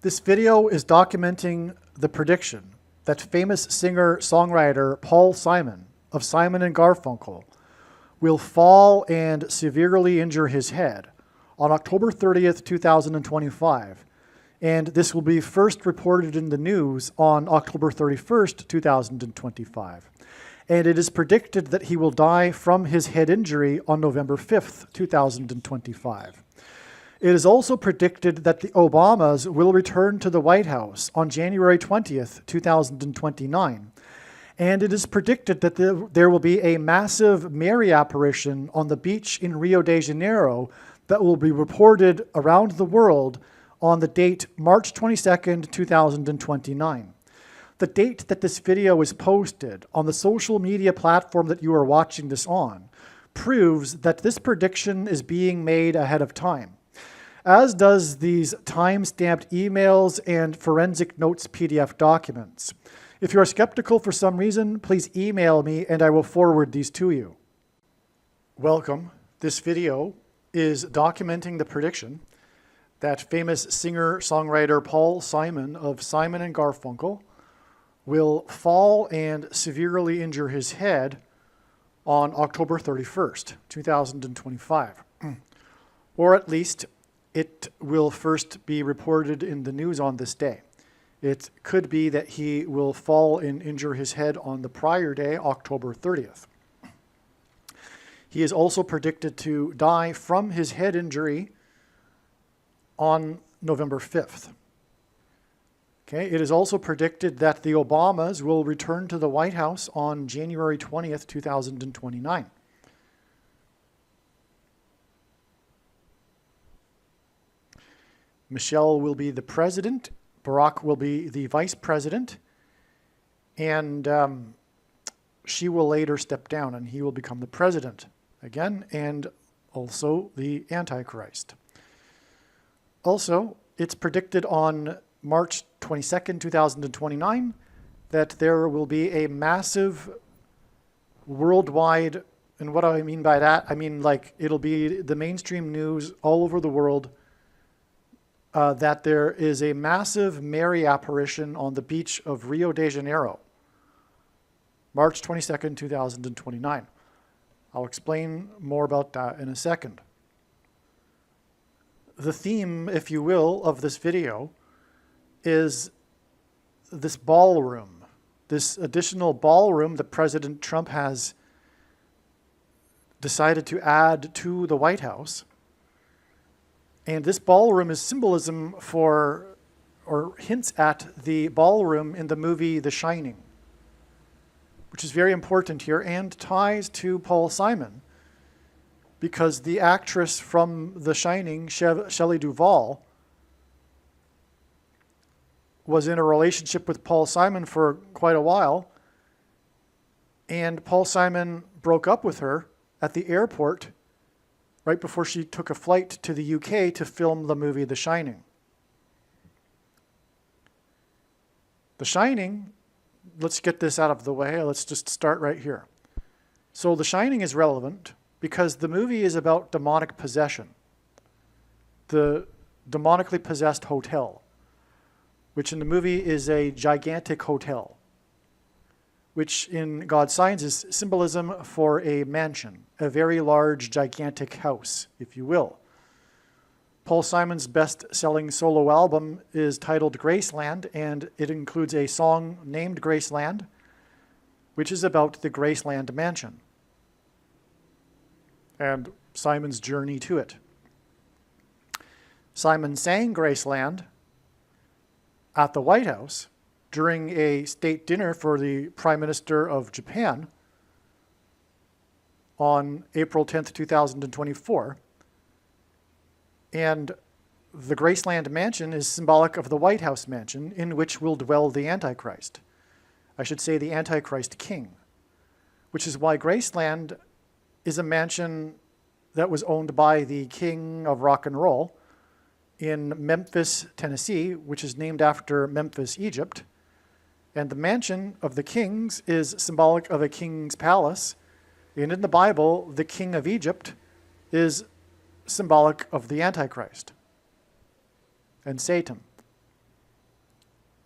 This video is documenting the prediction that famous singer-songwriter Paul Simon of Simon and Garfunkel will fall and severely injure his head on October 30th, 2025, and this will be first reported in the news on October 31st, 2025. And it is predicted that he will die from his head injury on November 5th, 2025. It is also predicted that the Obamas will return to the White House on January 20th, 2029. And it is predicted that there will be a massive Mary apparition on the beach in Rio de Janeiro that will be reported around the world on the date March 22nd, 2029. The date that this video is posted on the social media platform that you are watching this on proves that this prediction is being made ahead of time, as does these time-stamped emails and forensic notes PDF documents. If you are skeptical for some reason, please email me and I will forward these to you. Welcome. This video is documenting the prediction that famous singer-songwriter Paul Simon of Simon and Garfunkel will fall and severely injure his head on October 31st, 2025. Or at least it will first be reported in the news on this day. It could be that he will fall and injure his head on the prior day, October 30th. He is also predicted to die from his head injury on November 5th. Okay, it is also predicted that the Obamas will return to the White House on January 20th, 2029. Michelle will be the president, Barack will be the vice president, and she will later step down and he will become the president again, and also the Antichrist. Also, it's predicted on March 22nd, 2029, that there will be a massive worldwide, and what do I mean by that? I mean, like, it'll be the mainstream news all over the world that there is a massive Mary apparition on the beach of Rio de Janeiro, March 22nd, 2029. I'll explain more about that in a second. The theme, if you will, of this video is this ballroom, this additional ballroom that President Trump has decided to add to the White House. And this ballroom is symbolism for, or hints at, the ballroom in the movie The Shining, which is very important here and ties to Paul Simon, because the actress from The Shining, Shelley Duvall, was in a relationship with Paul Simon for quite a while, and Paul Simon broke up with her at the airport right before she took a flight to the UK to film the movie The Shining. The Shining, let's get this out of the way. Let's just start right here. So The Shining is relevant because the movie is about demonic possession. The demonically possessed hotel, which in the movie is a gigantic hotel, which in God's Signs is symbolism for a mansion, a very large, gigantic house, if you will. Paul Simon's best-selling solo album is titled Graceland, and it includes a song named Graceland, which is about the Graceland mansion and Simon's journey to it. Simon sang Graceland at the White House during a state dinner for the Prime Minister of Japan on April 10th, 2024. And the Graceland mansion is symbolic of the White House mansion in which will dwell the Antichrist. I should say the Antichrist king, which is why Graceland is a mansion that was owned by the king of rock and roll in Memphis, Tennessee, which is named after Memphis, Egypt. And the mansion of the kings is symbolic of a king's palace. And in the Bible, the king of Egypt is symbolic of the Antichrist and Satan.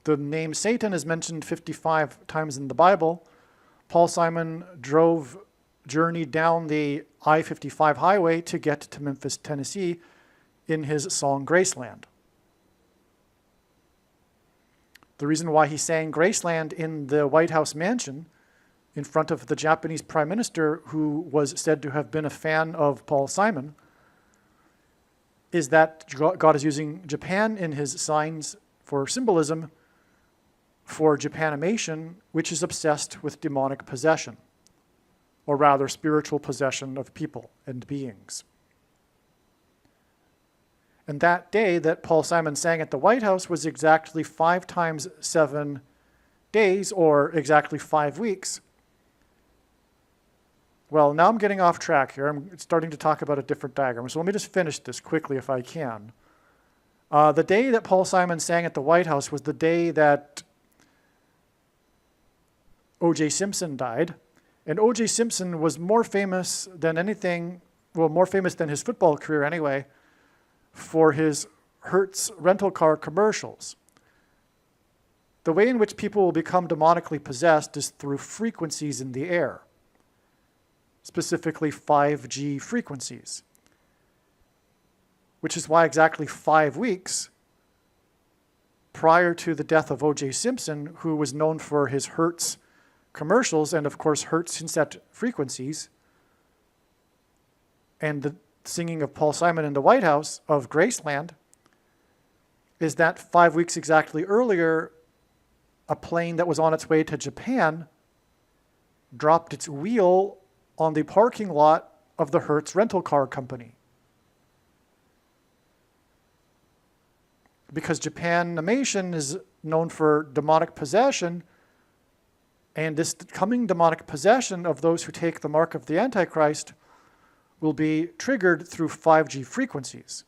The name Satan is mentioned 55 times in the Bible. Paul Simon journeyed down the I-55 highway to get to Memphis, Tennessee in his song Graceland. The reason why he sang Graceland in the White House mansion in front of the Japanese prime minister, who was said to have been a fan of Paul Simon, is that God is using Japan in his signs for symbolism for Japanimation, which is obsessed with demonic possession, or rather spiritual possession of people and beings. And that day that Paul Simon sang at the White House was exactly 5 times 7 days, or exactly 5 weeks. Well, now I'm getting off track here. I'm starting to talk about a different diagram. So let me just finish this quickly if I can. The day that Paul Simon sang at the White House was the day that O.J. Simpson died. And O.J. Simpson was more famous than anything, well, more famous than his football career anyway, for his Hertz rental car commercials. The way in which people will become demonically possessed is through frequencies in the air, specifically 5G frequencies, which is why exactly 5 weeks prior to the death of O.J. Simpson, who was known for his Hertz commercials and, of course, Hertz synset frequencies, and the singing of Paul Simon in the White House of Graceland, is that 5 weeks exactly earlier, a plane that was on its way to Japan dropped its wheel on the parking lot of the Hertz rental car company. Because Japanimation is known for demonic possession, and this coming demonic possession of those who take the mark of the Antichrist will be triggered through 5G frequencies,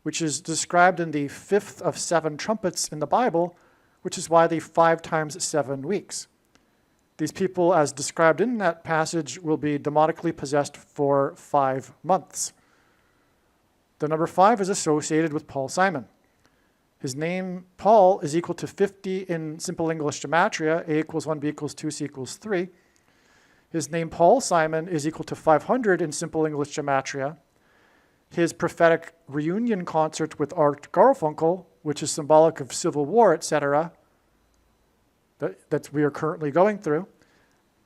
which is described in the 5th of 7 trumpets in the Bible, which is why the 5 times 7 weeks. These people, as described in that passage, will be demonically possessed for 5 months. The number 5 is associated with Paul Simon. His name, Paul, is equal to 50 in simple English gematria, A equals 1, B equals 2, C equals 3. His name, Paul Simon, is equal to 500 in simple English gematria. His prophetic reunion concert with Art Garfunkel, which is symbolic of civil war, etc., that we are currently going through,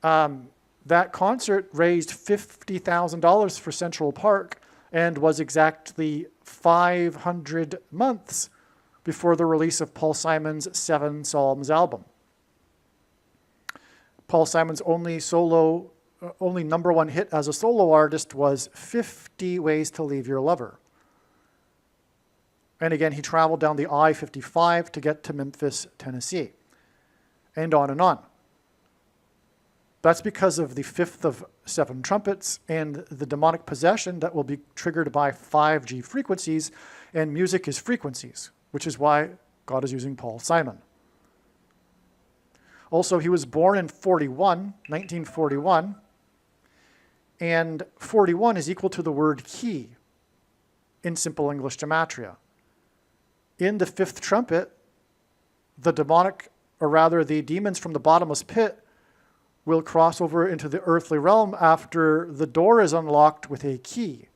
that concert raised $50,000 for Central Park and was exactly 500 months before the release of Paul Simon's 7 Psalms album. Paul Simon's only number 1 hit as a solo artist was 50 Ways to Leave Your Lover. And again, he traveled down the I-55 to get to Memphis, Tennessee, and on and on. That's because of the 5th of 7 trumpets and the demonic possession that will be triggered by 5G frequencies, and music is frequencies, which is why God is using Paul Simon. Also, he was born in 1941, and 41 is equal to the word key in simple English gematria. In the 5th trumpet, the demons from the bottomless pit will cross over into the earthly realm after the door is unlocked with a key.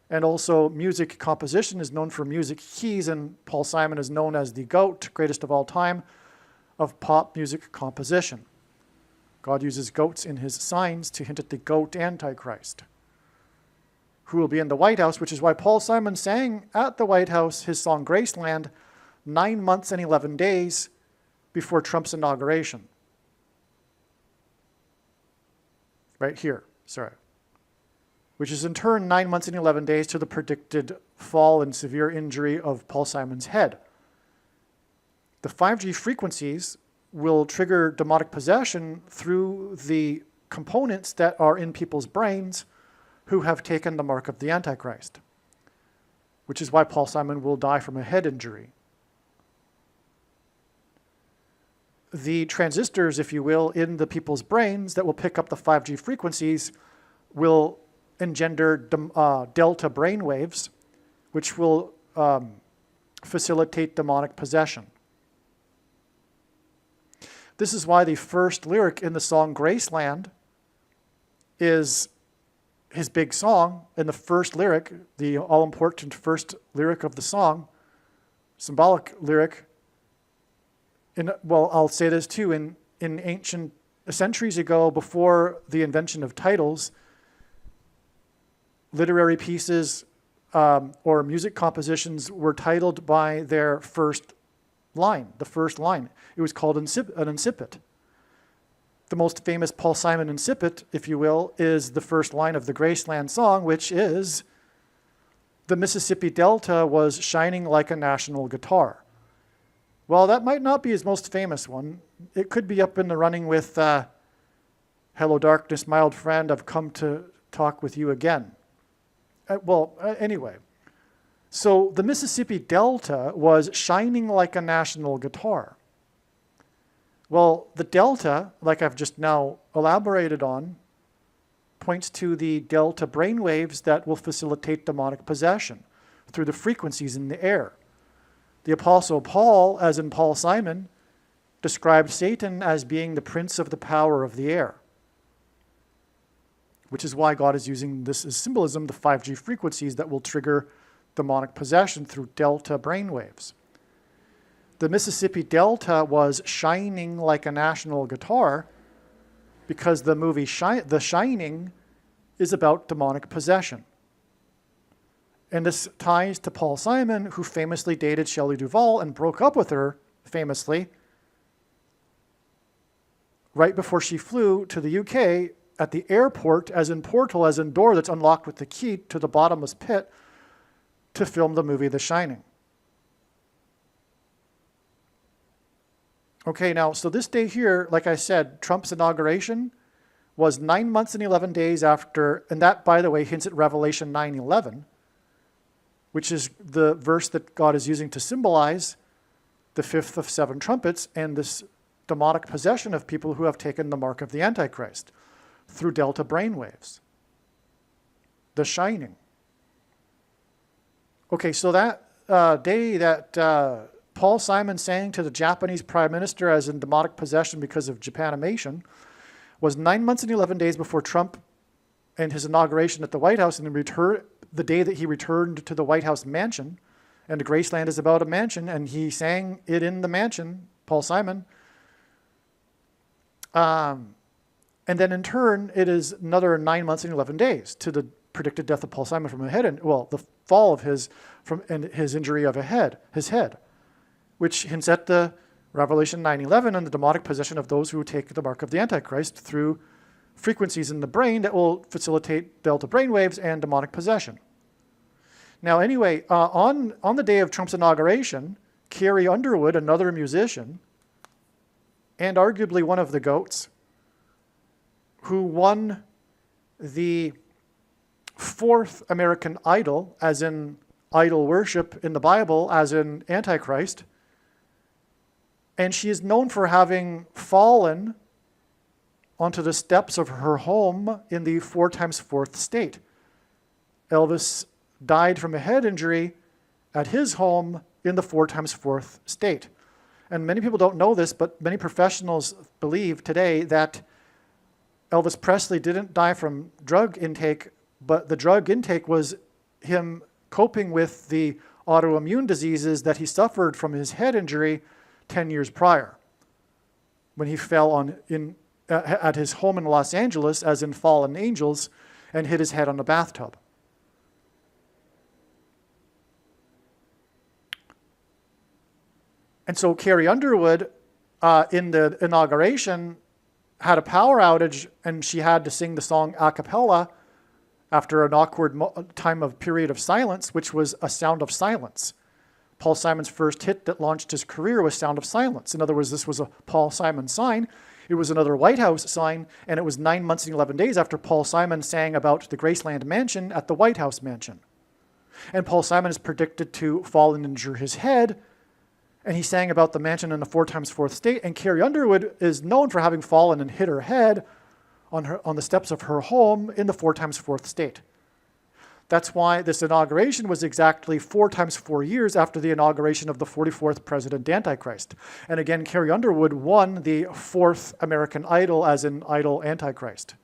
And also, music composition is known for music keys, and Paul Simon is known as the GOAT, greatest of all time, of pop music composition. God uses goats in his signs to hint at the goat Antichrist, who will be in the White House, which is why Paul Simon sang at the White House his song Graceland 9 months and 11 days before Trump's inauguration. Right here, sorry. Which is in turn 9 months and 11 days to the predicted fall and severe injury of Paul Simon's head. The 5G frequencies will trigger demonic possession through the components that are in people's brains who have taken the mark of the Antichrist, which is why Paul Simon will die from a head injury. The transistors, if you will, in the people's brains that will pick up the 5G frequencies will engender delta brainwaves, which will facilitate demonic possession. This is why the first lyric in the song Graceland is his big song, and the first lyric, the all-important first lyric of the song, symbolic lyric, I'll say this too, in ancient centuries ago, before the invention of titles, literary pieces or music compositions were titled by their first line, the first line. It was called an incipit. The most famous Paul Simon incipit, if you will, is the first line of the Graceland song, which is, "The Mississippi Delta was shining like a national guitar." Well, that might not be his most famous one. It could be up in the running with "Hello Darkness, my old friend, I've come to talk with you again." Anyway. So the Mississippi Delta was shining like a national guitar. Well, the delta, like I've just now elaborated on, points to the delta brainwaves that will facilitate demonic possession through the frequencies in the air. The Apostle Paul, as in Paul Simon, described Satan as being the prince of the power of the air, which is why God is using this as symbolism, the 5G frequencies that will trigger demonic possession through delta brainwaves. The Mississippi Delta was shining like a national guitar because the movie The Shining is about demonic possession. And this ties to Paul Simon, who famously dated Shelley Duvall and broke up with her, famously, right before she flew to the UK at the airport, as in portal, as in door that's unlocked with the key to the bottomless pit, to film the movie The Shining. Okay, now, so this day here, like I said, Trump's inauguration was 9 months and 11 days after, and that, by the way, hints at Revelation 9:11, which is the verse that God is using to symbolize the fifth of 7 trumpets and this demonic possession of people who have taken the mark of the Antichrist through delta brainwaves. The Shining. Okay, so that day that Paul Simon sang to the Japanese Prime Minister as in demonic possession because of Japanimation was 9 months and 11 days before Trump and his inauguration at the White House, and the day that he returned to the White House mansion. And Graceland is about a mansion, and he sang it in the mansion, Paul Simon. And then in turn, it is another 9 months and 11 days to the predicted death of Paul Simon from a head, the fall of his injury of his head, which hints at the Revelation 9:11 and the demonic possession of those who take the mark of the Antichrist through frequencies in the brain that will facilitate delta brainwaves and demonic possession. Now, anyway, on the day of Trump's inauguration, Carrie Underwood, another musician, and arguably one of the GOATs, who won the 4th American Idol, as in idol worship in the Bible, as in Antichrist, and she is known for having fallen onto the steps of her home in the 4 times 4th state. Elvis died from a head injury at his home in the 4 times 4th state. And many people don't know this, but many professionals believe today that Elvis Presley didn't die from drug intake, but the drug intake was him coping with the autoimmune diseases that he suffered from his head injury 10 years prior, when he fell at his home in Los Angeles, as in Fallen Angels, and hit his head on a bathtub. And so Carrie Underwood, in the inauguration, had a power outage, and she had to sing the song a cappella after an awkward period of silence, which was A Sound of Silence. Paul Simon's first hit that launched his career was Sound of Silence. In other words, this was a Paul Simon sign. It was another White House sign, and it was 9 months and 11 days after Paul Simon sang about the Graceland mansion at the White House mansion. And Paul Simon is predicted to fall and injure his head, and he sang about the mansion in the 4 times 4th state, and Carrie Underwood is known for having fallen and hit her head on the steps of her home in the 4 times 4th state. That's why this inauguration was exactly 4 times 4 years after the inauguration of the 44th President Antichrist. And again, Carrie Underwood won the 4th American Idol as an idol Antichrist.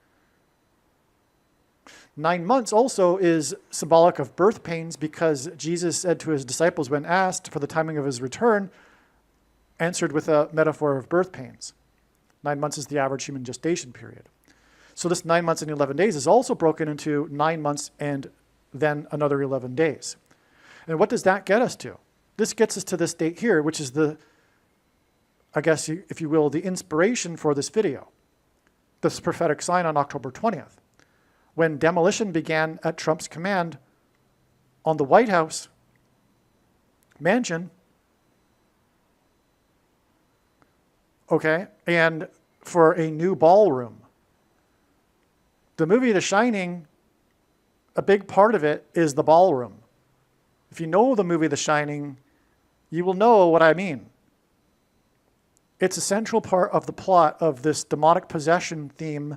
9 months also is symbolic of birth pains, because Jesus said to his disciples when asked for the timing of his return, answered with a metaphor of birth pains. 9 months is the average human gestation period. So this 9 months and 11 days is also broken into 9 months and then another 11 days. And what does that get us to? This gets us to this date here, which is the, I guess, if you will, the inspiration for this video. This prophetic sign on October 20th, when demolition began at Trump's command on the White House mansion. Okay, and for a new ballroom. The movie The Shining, a big part of it is the ballroom. If you know the movie The Shining, you will know what I mean. It's a central part of the plot of this demonic possession theme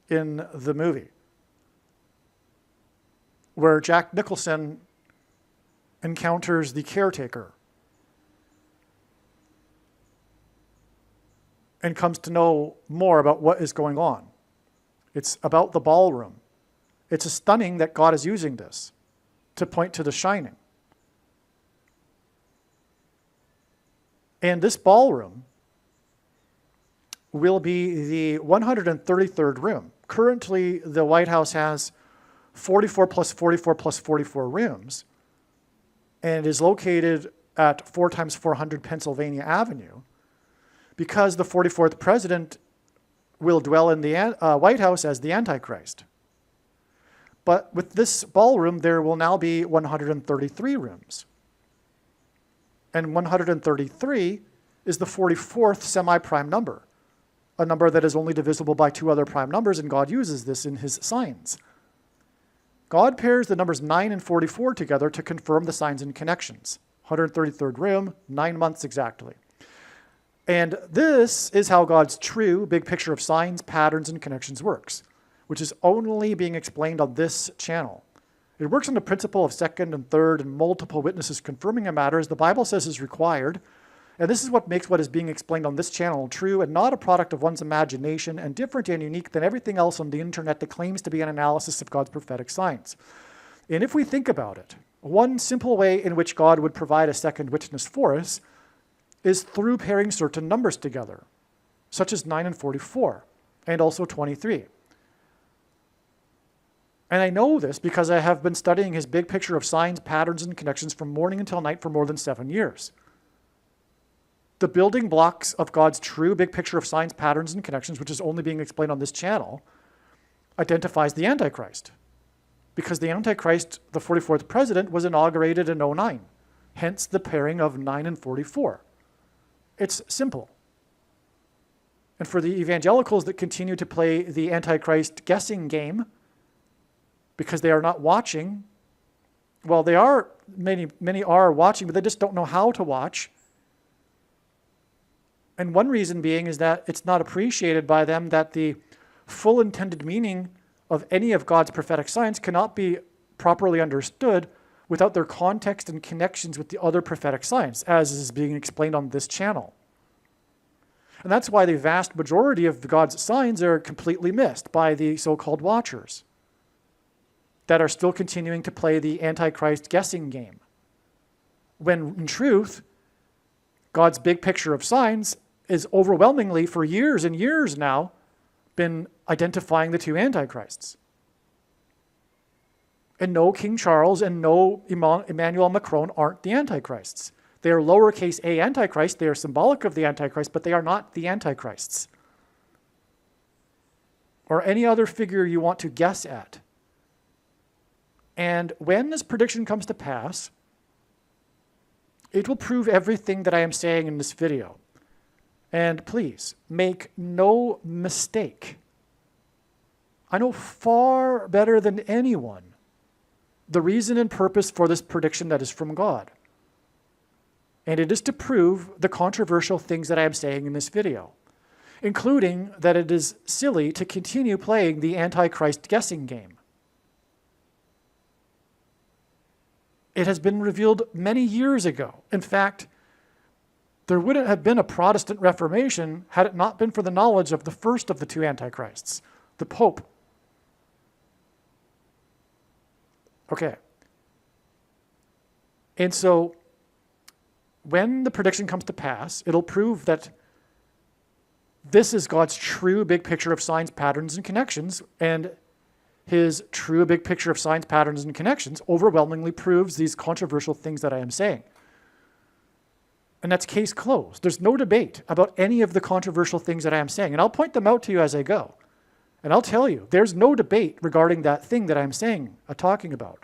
in the movie, where Jack Nicholson encounters the caretaker and comes to know more about what is going on. It's about the ballroom. It's stunning that God is using this to point to The Shining. And this ballroom will be the 133rd room. Currently, the White House has 44 plus 44 plus 44 rooms, and is located at 4 times 400 Pennsylvania Avenue, because the 44th president will dwell in the White House as the Antichrist. But with this ballroom, there will now be 133 rooms. And 133 is the 44th semi-prime number, a number that is only divisible by 2 other prime numbers, and God uses this in his signs. God pairs the numbers 9 and 44 together to confirm the signs and connections. 133rd room, 9 months exactly. And this is how God's true big picture of signs, patterns, and connections works, which is only being explained on this channel. It works on the principle of second and third and multiple witnesses confirming a matter, as the Bible says is required. And this is what makes what is being explained on this channel true and not a product of one's imagination, and different and unique than everything else on the internet that claims to be an analysis of God's prophetic signs. And if we think about it, one simple way in which God would provide a second witness for us is through pairing certain numbers together, such as 9 and 44, and also 23. And I know this because I have been studying his big picture of signs, patterns, and connections from morning until night for more than 7 years. The building blocks of God's true big picture of signs, patterns, and connections, which is only being explained on this channel, identifies the Antichrist. Because the Antichrist, the 44th president, was inaugurated in 09. Hence the pairing of 9 and 44. It's simple. And for the evangelicals that continue to play the Antichrist guessing game, because they are not watching, well, they are, many are watching, but they just don't know how to watch. And one reason being is that it's not appreciated by them that the full intended meaning of any of God's prophetic signs cannot be properly understood without their context and connections with the other prophetic signs, as is being explained on this channel. And that's why the vast majority of God's signs are completely missed by the so-called watchers that are still continuing to play the Antichrist guessing game, when in truth, God's big picture of signs is overwhelmingly, for years and years now, been identifying the 2 Antichrists. And no, King Charles and no Emmanuel Macron aren't the Antichrists. They are lowercase a Antichrist. They are symbolic of the Antichrist, but they are not the Antichrists. Or any other figure you want to guess at. And when this prediction comes to pass, it will prove everything that I am saying in this video. And please, make no mistake. I know far better than anyone the reason and purpose for this prediction that is from God. And it is to prove the controversial things that I am saying in this video, including that it is silly to continue playing the Antichrist guessing game. It has been revealed many years ago. In fact, there wouldn't have been a Protestant Reformation had it not been for the knowledge of the first of the two Antichrists, the Pope. Okay. And so when the prediction comes to pass, it'll prove that this is God's true big picture of signs, patterns, and connections, and his true big picture of signs, patterns, and connections overwhelmingly proves these controversial things that I am saying. And that's case closed. There's no debate about any of the controversial things that I am saying, and I'll point them out to you as I go. And I'll tell you, there's no debate regarding that thing that I'm saying, talking about.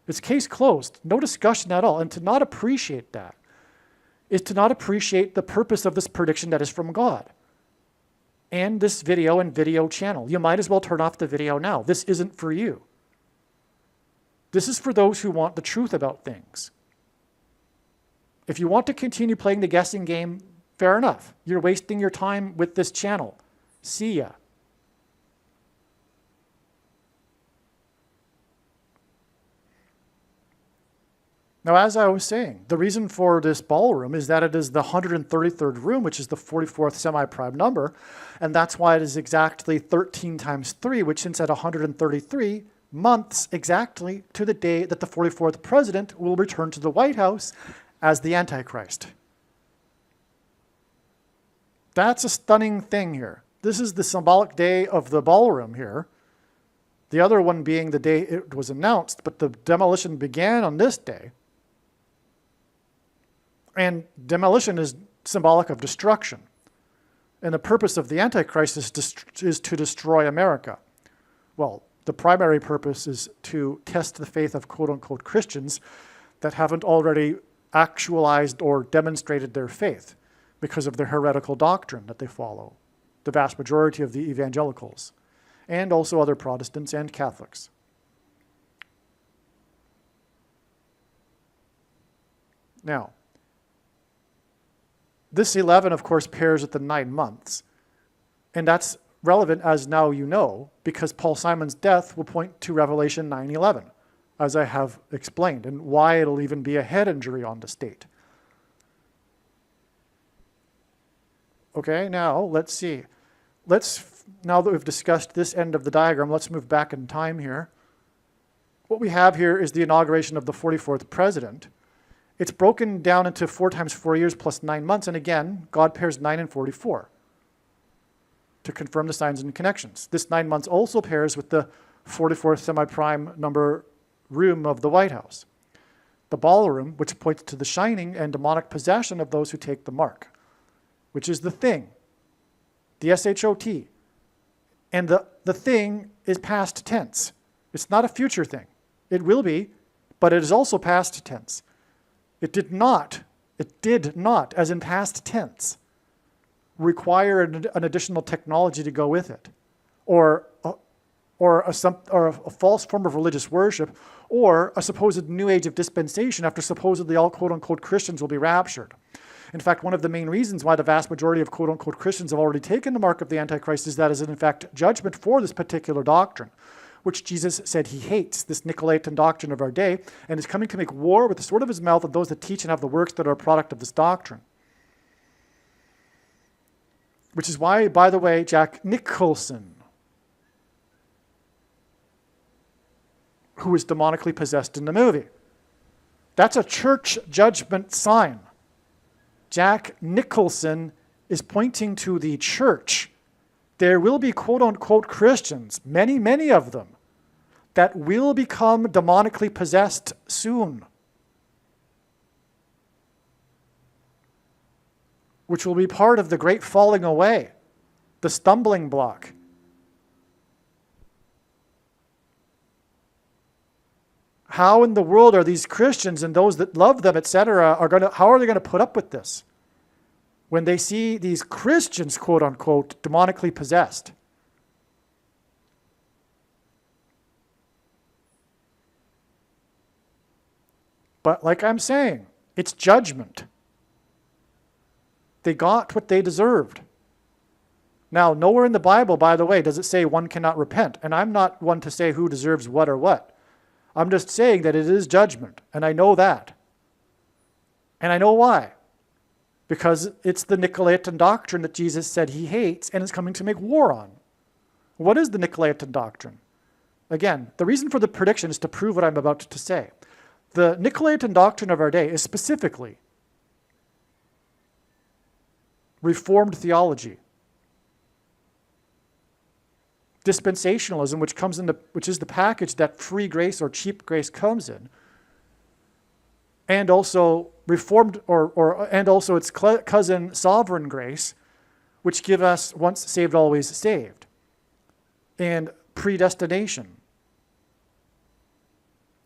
It's case closed, no discussion at all. And to not appreciate that is to not appreciate the purpose of this prediction that is from God. And this video and video channel. You might as well turn off the video now. This isn't for you. This is for those who want the truth about things. If you want to continue playing the guessing game, fair enough. You're wasting your time with this channel. See ya. Now, as I was saying, the reason for this ballroom is that it is the 133rd room, which is the 44th semi-prime number, and that's why it is exactly 13 times 3, which hints at 133 months exactly to the day that the 44th president will return to the White House as the Antichrist. That's a stunning thing here. This is the symbolic day of the ballroom here. The other one being the day it was announced, but the demolition began on this day. And demolition is symbolic of destruction. And the purpose of the Antichrist is to destroy America. Well, the primary purpose is to test the faith of quote-unquote Christians that haven't already actualized or demonstrated their faith because of their heretical doctrine that they follow, the vast majority of the evangelicals, and also other Protestants and Catholics. Now, this 11, of course, pairs with the 9 months. And that's relevant, as now you know, because Paul Simon's death will point to Revelation 9:11, as I have explained, and why it'll even be a head injury on the state. Okay, now let's see. Now that we've discussed this end of the diagram, let's move back in time here. What we have here is the inauguration of the 44th president. It's broken down into 4 times 4 years plus 9 months. And again, God pairs 9 and 44 to confirm the signs and connections. This 9 months also pairs with the 44th semi-prime number room of the White House. The ballroom, which points to the shining and demonic possession of those who take the mark, which is the thing, the S-H-O-T. And the thing is past tense. It's not a future thing. It will be, but it is also past tense. It did not, as in past tense, require an additional technology to go with it, or a false form of religious worship, or a supposed new age of dispensation after supposedly all quote-unquote Christians will be raptured. In fact, one of the main reasons why the vast majority of quote-unquote Christians have already taken the mark of the Antichrist is that it is in fact judgment for this particular doctrine, which Jesus said he hates, this Nicolaitan doctrine of our day, and is coming to make war with the sword of his mouth of those that teach and have the works that are a product of this doctrine. Which is why, by the way, Jack Nicholson, who was demonically possessed in the movie, that's a church judgment sign. Jack Nicholson is pointing to the church. There will be quote-unquote Christians, many, many of them, that will become demonically possessed soon, which will be part of the great falling away, the stumbling block. How in the world are these Christians and those that love them, etc., how are they going to put up with this when they see these Christians, quote unquote, demonically possessed? But like I'm saying, it's judgment. They got what they deserved. Now, nowhere in the Bible, by the way, does it say one cannot repent. And I'm not one to say who deserves what or what. I'm just saying that it is judgment, and I know that. And I know why. Because it's the Nicolaitan doctrine that Jesus said he hates and is coming to make war on. What is the Nicolaitan doctrine? Again, the reason for the prediction is to prove what I'm about to say. The Nicolaitan doctrine of our day is specifically Reformed theology. Dispensationalism, which is the package that free grace or cheap grace comes in, and also Reformed and also its cousin sovereign grace, which give us once saved, always saved, and predestination,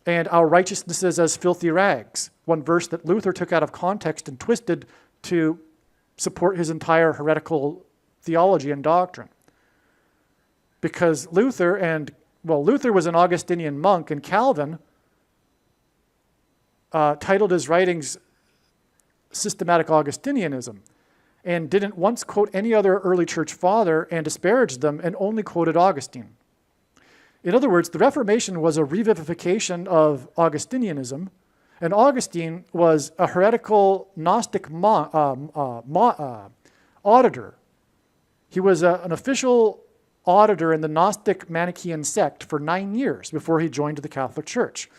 and our righteousnesses as filthy rags. One verse that Luther took out of context and twisted to support his entire heretical theology and doctrine. Because Luther was an Augustinian monk, and Calvin titled his writings Systematic Augustinianism, and didn't once quote any other early church father and disparaged them, and only quoted Augustine. In other words, the Reformation was a revivification of Augustinianism, and Augustine was a heretical Gnostic auditor. He was an official auditor in the Gnostic Manichaean sect for 9 years before he joined the Catholic Church.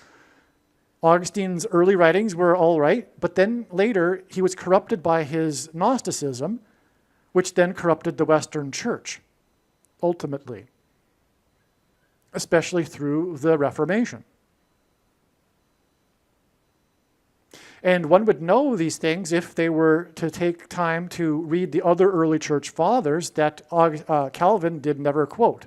Augustine's early writings were all right, but then later he was corrupted by his Gnosticism, which then corrupted the Western Church, ultimately, especially through the Reformation. And one would know these things if they were to take time to read the other early church fathers that Calvin did never quote.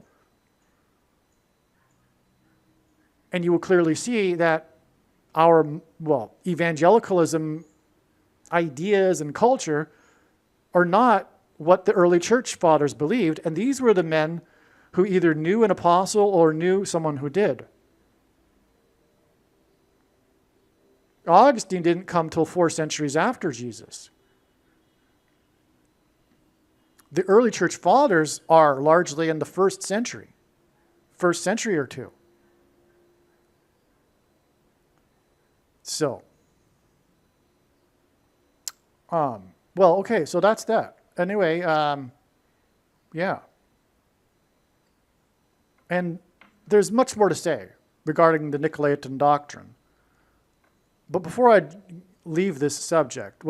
And you will clearly see that our, evangelicalism ideas and culture are not what the early church fathers believed, and these were the men who either knew an apostle or knew someone who did. Augustine didn't come till 4 centuries after Jesus. The early church fathers are largely in the first century or two. So, okay, so that's that. Anyway, yeah. And there's much more to say regarding the Nicolaitan doctrine. But before I leave this subject,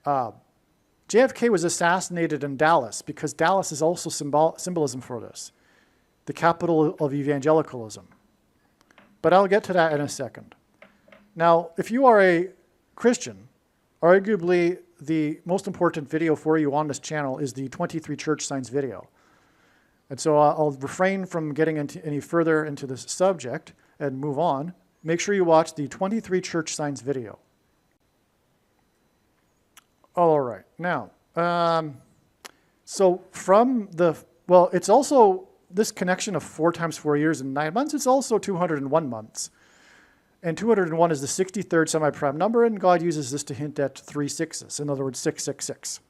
JFK was assassinated in Dallas because Dallas is also symbolism for this, the capital of evangelicalism. But I'll get to that in a second. Now, if you are a Christian, arguably the most important video for you on this channel is the 23 church signs video. And so I'll refrain from getting into any further into this subject and move on. Make sure you watch the 23 church signs video. All right. Now, so from it's also this connection of 4 times 4 years and 9 months. It's also 201 months. And 201 is the 63rd semi-prime number, and God uses this to hint at 3 sixes. In other words, 666.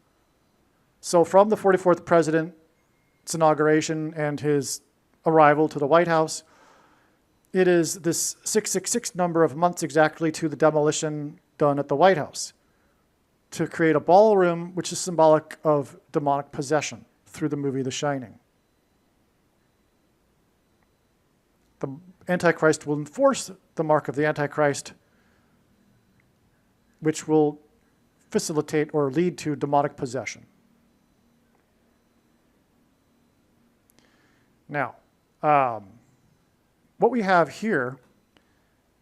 So from the 44th president's inauguration and his arrival to the White House, it is this 666 number of months exactly to the demolition done at the White House to create a ballroom, which is symbolic of demonic possession through the movie The Shining. The Antichrist will enforce the mark of the Antichrist, which will facilitate or lead to demonic possession. Now, what we have here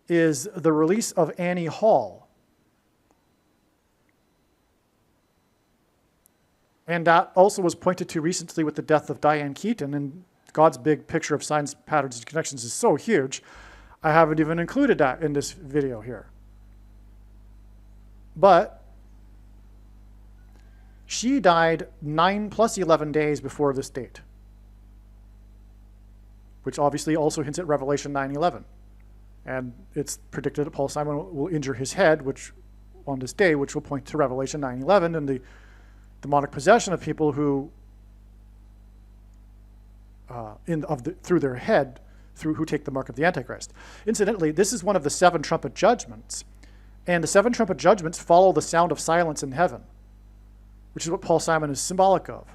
is the release of Annie Hall. And that also was pointed to recently with the death of Diane Keaton, and God's big picture of signs, patterns, and connections is so huge, I haven't even included that in this video here. But she died 9 plus 11 days before this date, which obviously also hints at Revelation 9:11. And it's predicted that Paul Simon will injure his head, which on this day, which will point to Revelation 9:11 and the demonic possession of people who, through their head, through who take the mark of the Antichrist. Incidentally, this is one of the 7 trumpet judgments. And the 7 trumpet judgments follow the sound of silence in heaven, which is what Paul Simon is symbolic of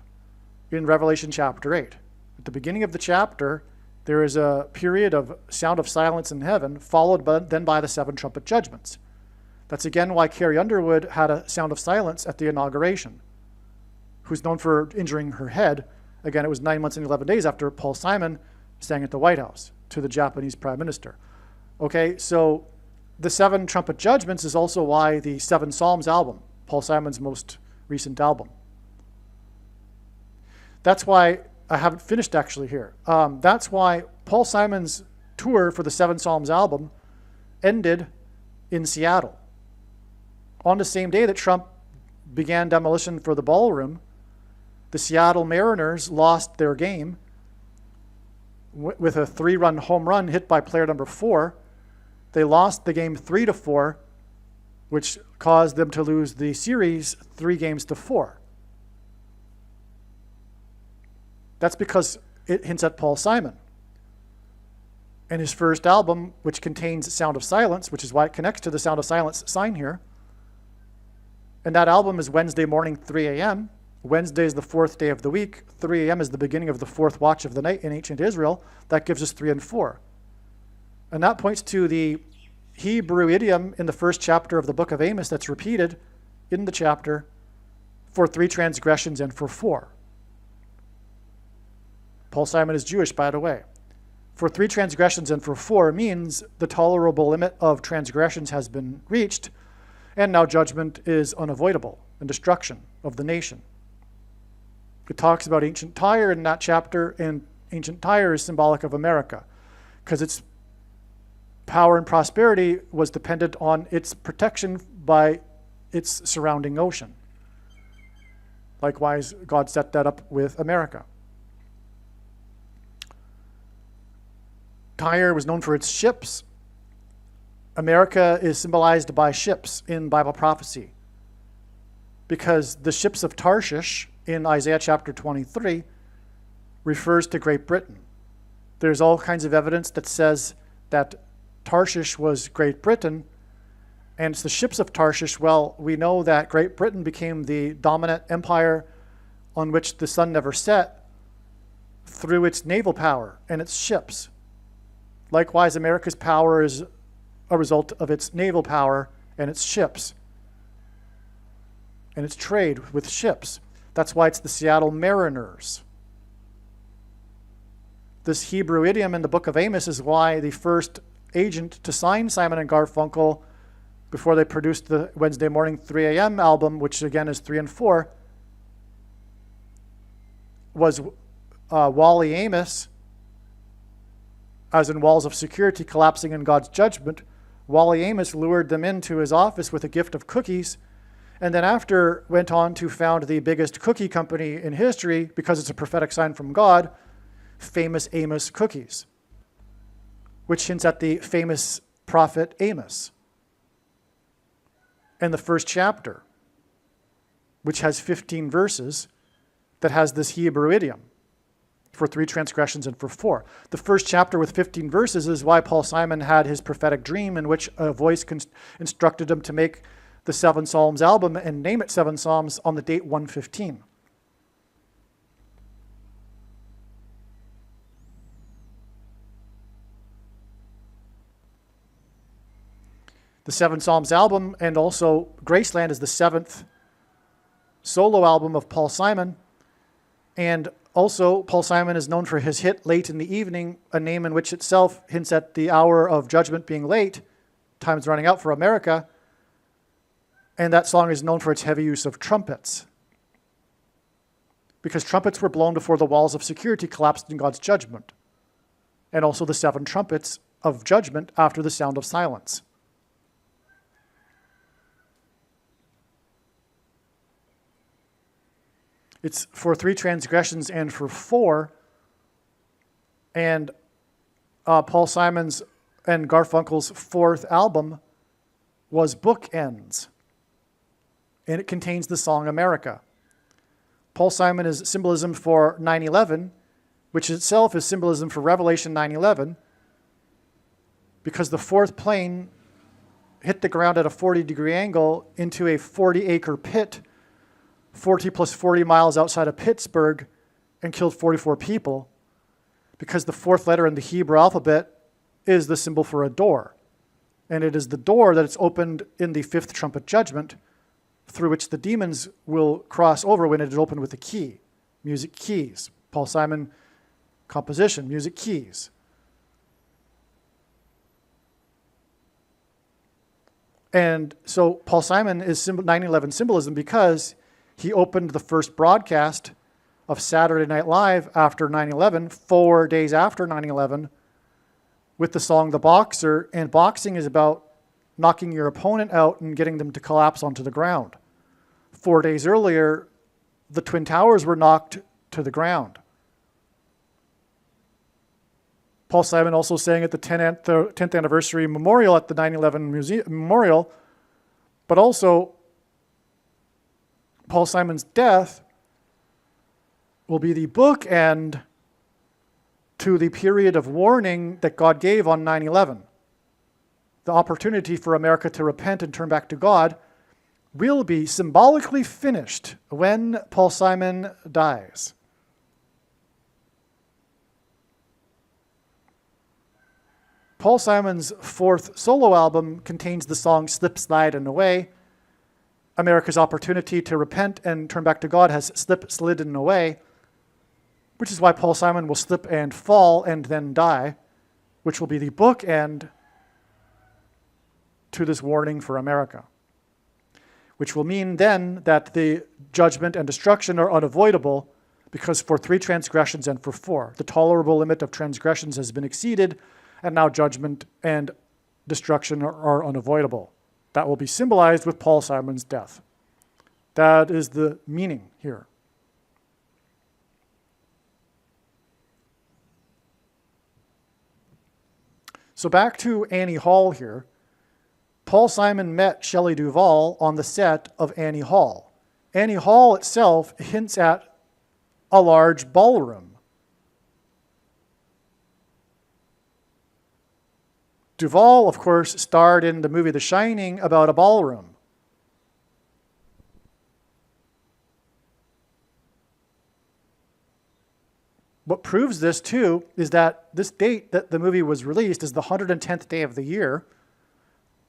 in Revelation chapter 8. At the beginning of the chapter, there is a period of sound of silence in heaven, followed then by the 7 trumpet judgments. That's again why Carrie Underwood had a sound of silence at the inauguration, who's known for injuring her head. Again, it was 9 months and 11 days after Paul Simon sang at the White House to the Japanese Prime Minister. Okay, so the 7 trumpet judgments is also why the 7 Psalms album, Paul Simon's most recent album. That's why I haven't finished actually here. That's why Paul Simon's tour for the 7 Psalms album ended in Seattle. On the same day that Trump began demolition for the ballroom, the Seattle Mariners lost their game with a 3-run home run hit by player number 4. They lost the game 3-4, which caused them to lose the series 3-4. That's because it hints at Paul Simon. And his first album, which contains Sound of Silence, which is why it connects to the Sound of Silence sign here. And that album is Wednesday morning, 3 a.m. Wednesday is the 4th day of the week. 3 a.m. is the beginning of the 4th watch of the night in ancient Israel. That gives us 3 and 4. And that points to the Hebrew idiom in the first chapter of the book of Amos that's repeated in the chapter for 3 transgressions and for 4. Paul Simon is Jewish, by the way. For 3 transgressions and for 4 means the tolerable limit of transgressions has been reached, and now judgment is unavoidable and destruction of the nation. It talks about ancient Tyre in that chapter, and ancient Tyre is symbolic of America because its power and prosperity was dependent on its protection by its surrounding ocean. Likewise, God set that up with America. Tyre was known for its ships. America is symbolized by ships in Bible prophecy because the ships of Tarshish in Isaiah chapter 23 refers to Great Britain. There's all kinds of evidence that says that Tarshish was Great Britain, and it's the ships of Tarshish. Well, we know that Great Britain became the dominant empire on which the sun never set through its naval power and its ships. Likewise, America's power is a result of its naval power and its ships and its trade with ships. That's why it's the Seattle Mariners. This Hebrew idiom in the book of Amos is why the first agent to sign Simon and Garfunkel before they produced the Wednesday morning 3 a.m. album, which again is 3 and 4, was Wally Amos, as in walls of security collapsing in God's judgment. Wally Amos lured them into his office with a gift of cookies, and then after went on to found the biggest cookie company in history because it's a prophetic sign from God, Famous Amos Cookies, which hints at the famous prophet Amos. And the first chapter, which has 15 verses, that has this Hebrew idiom for 3 transgressions and for 4. The first chapter with 15 verses is why Paul Simon had his prophetic dream in which a voice instructed him to make the 7 Psalms album and name it 7 Psalms on the date 115. The 7 Psalms album, and also Graceland, is the 7th solo album of Paul Simon. And also, Paul Simon is known for his hit Late in the Evening, a name in which itself hints at the hour of judgment being late. Time's running out for America. And that song is known for its heavy use of trumpets, because trumpets were blown before the walls of security collapsed in God's judgment, and also the 7 trumpets of judgment after the sound of silence. It's for 3 transgressions and for 4. And Paul Simon's and Garfunkel's 4th album was Bookends. And it contains the song America. Paul Simon is symbolism for 9/11, which itself is symbolism for Revelation 9/11, because the fourth plane hit the ground at a 40-degree angle into a 40-acre pit, 40 plus 40 miles outside of Pittsburgh, and killed 44 people, because the fourth letter in the Hebrew alphabet is the symbol for a door. And it is the door that is opened in the fifth trumpet judgment, through which the demons will cross over when it is opened with a key. Music keys. Paul Simon composition, music keys. And so Paul Simon is 9/11 symbolism because he opened the first broadcast of Saturday Night Live after 9/11, 4 days after 9/11, with the song The Boxer. And boxing is about knocking your opponent out and getting them to collapse onto the ground. 4 days earlier, the Twin Towers were knocked to the ground. Paul Simon also sang at the 10th anniversary memorial at the 9/11 memorial, but also Paul Simon's death will be the bookend to the period of warning that God gave on 9/11. The opportunity for America to repent and turn back to God will be symbolically finished when Paul Simon dies. Paul Simon's fourth solo album contains the song Slip, Slide, and Away. America's opportunity to repent and turn back to God has slipped, slid, and away, which is why Paul Simon will slip and fall and then die, which will be the bookend to this warning for America, which will mean then that the judgment and destruction are unavoidable, because for 3 transgressions and for 4, the tolerable limit of transgressions has been exceeded, and now judgment and destruction are unavoidable. That will be symbolized with Paul Simon's death. That is the meaning here. So back to Annie Hall here. Paul Simon met Shelley Duvall on the set of Annie Hall. Annie Hall itself hints at a large ballroom. Duvall, of course, starred in the movie The Shining about a ballroom. What proves this, too, is that this date that the movie was released is the 110th day of the year.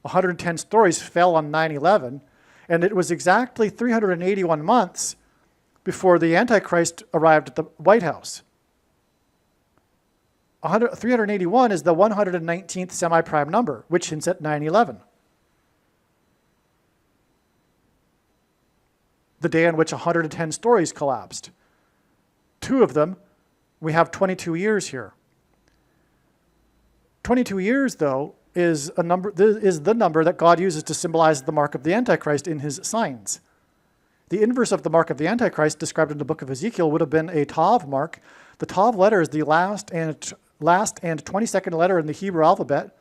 110 stories fell on 9/11, and it was exactly 381 months before the Antichrist arrived at the White House. 381 is the 119th semi-prime number, which hints at 9/11. The day on which 110 stories collapsed. 2 of them, we have 22 years here. 22 years, though, is the number that God uses to symbolize the mark of the Antichrist in his signs. The inverse of the mark of the Antichrist described in the book of Ezekiel would have been a Tav mark. The Tav letter is the last and 22nd letter in the Hebrew alphabet.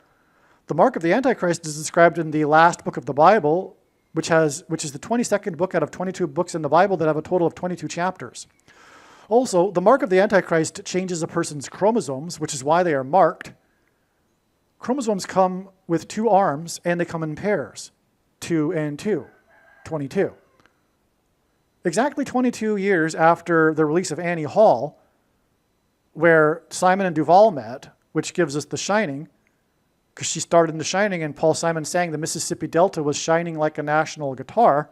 The mark of the Antichrist is described in the last book of the Bible, which is the 22nd book out of 22 books in the Bible that have a total of 22 chapters. Also, the mark of the Antichrist changes a person's chromosomes, which is why they are marked. Chromosomes come with 2 arms, and they come in pairs, 2 and 2, 22. Exactly 22 years after the release of Annie Hall, where Simon and Duvall met, which gives us The Shining, because she starred in The Shining and Paul Simon sang the Mississippi Delta was shining like a national guitar.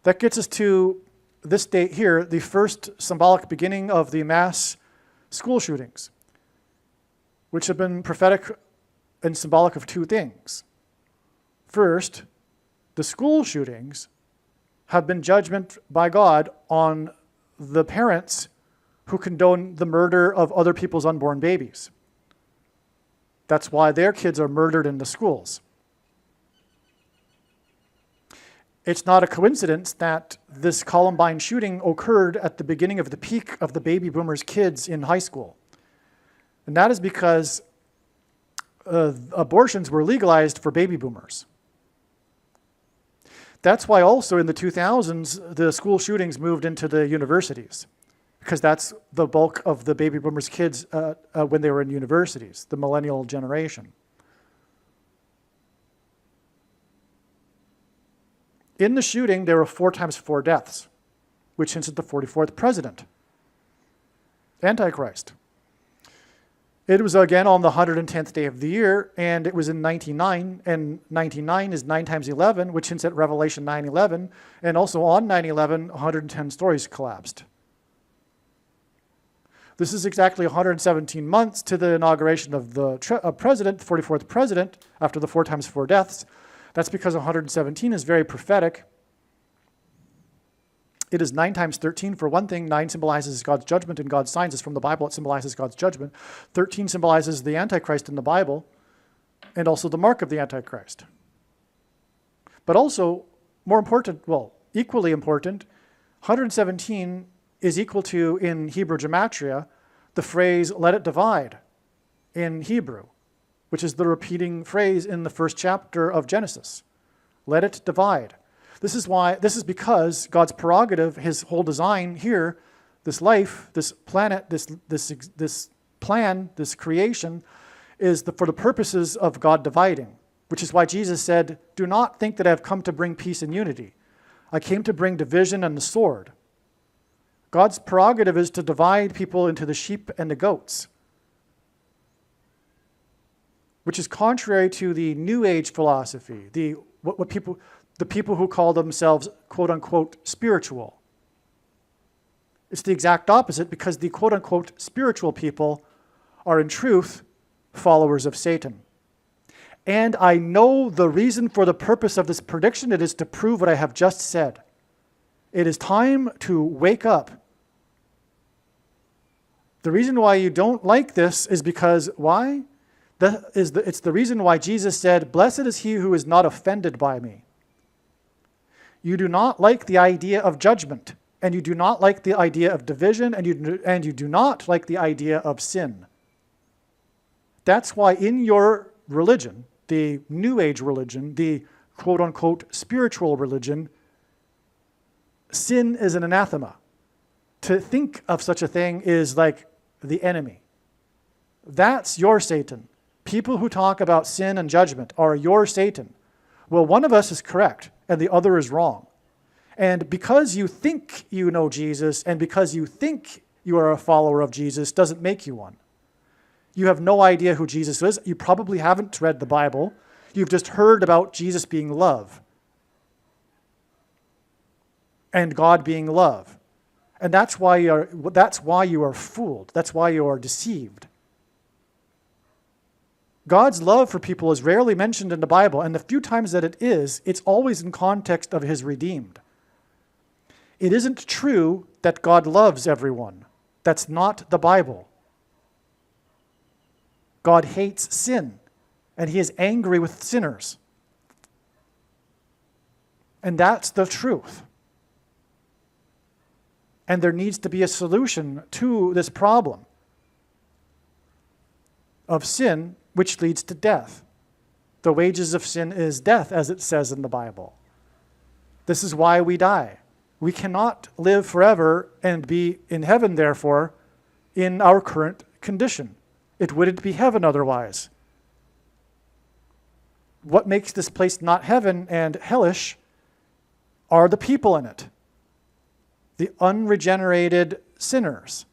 That gets us to this date here, the first symbolic beginning of the mass school shootings, which have been prophetic and symbolic of 2 things. First, the school shootings have been judgment by God on the parents who condone the murder of other people's unborn babies. That's why their kids are murdered in the schools. It's not a coincidence that this Columbine shooting occurred at the beginning of the peak of the baby boomers' kids in high school. And that is because abortions were legalized for baby boomers. That's why also in the 2000s, the school shootings moved into the universities, because that's the bulk of the baby boomers' kids when they were in universities, the millennial generation. In the shooting, there were 4 times 4 deaths, which hints at the 44th president, Antichrist. It was again on the 110th day of the year, and it was in 99, and 99 is 9 times 11, which hints at Revelation 9:11, and also on 9/11, 110 stories collapsed. This is exactly 117 months to the inauguration of the president, 44th president, after the 4 times 4 deaths. That's because 117 is very prophetic. It is 9 times 13. For one thing, 9 symbolizes God's judgment and God's signs. It's from the Bible. It symbolizes God's judgment. 13 symbolizes the Antichrist in the Bible and also the mark of the Antichrist. But also, more important, well, equally important, 117 is equal to, in Hebrew gematria, the phrase, let it divide, in Hebrew, which is the repeating phrase in the first chapter of Genesis. Let it divide. This is because God's prerogative, his whole design here, this life, this planet, this plan, this creation, is for the purposes of God dividing, which is why Jesus said, do not think that I have come to bring peace and unity. I came to bring division and the sword. God's prerogative is to divide people into the sheep and the goats, which is contrary to the New Age philosophy, the people who call themselves, quote unquote, spiritual. It's the exact opposite, because the quote unquote spiritual people are in truth followers of Satan. And I know the reason for the purpose of this prediction. It is to prove what I have just said. It is time to wake up. The reason why you don't like this is because, why? It's the reason why Jesus said, blessed is he who is not offended by me. You do not like the idea of judgment, and you do not like the idea of division, and you do not like the idea of sin. That's why in your religion, the New Age religion, the quote-unquote spiritual religion, sin is an anathema. To think of such a thing is like the enemy. That's your Satan. People who talk about sin and judgment are your Satan. Well, one of us is correct, and the other is wrong. And because you think you know Jesus, and because you think you are a follower of Jesus, doesn't make you one. You have no idea who Jesus is. You probably haven't read the Bible. You've just heard about Jesus being love and God being love. And that's why you are fooled. That's why you are deceived. God's love for people is rarely mentioned in the Bible, and the few times that it is, it's always in context of his redeemed. It isn't true that God loves everyone. That's not the Bible. God hates sin, and he is angry with sinners. And that's the truth. And there needs to be a solution to this problem of sin, which leads to death. The wages of sin is death, as it says in the Bible. This is why we die. We cannot live forever and be in heaven, therefore, in our current condition. It wouldn't be heaven otherwise. What makes this place not heaven and hellish are the people in it, the unregenerated sinners.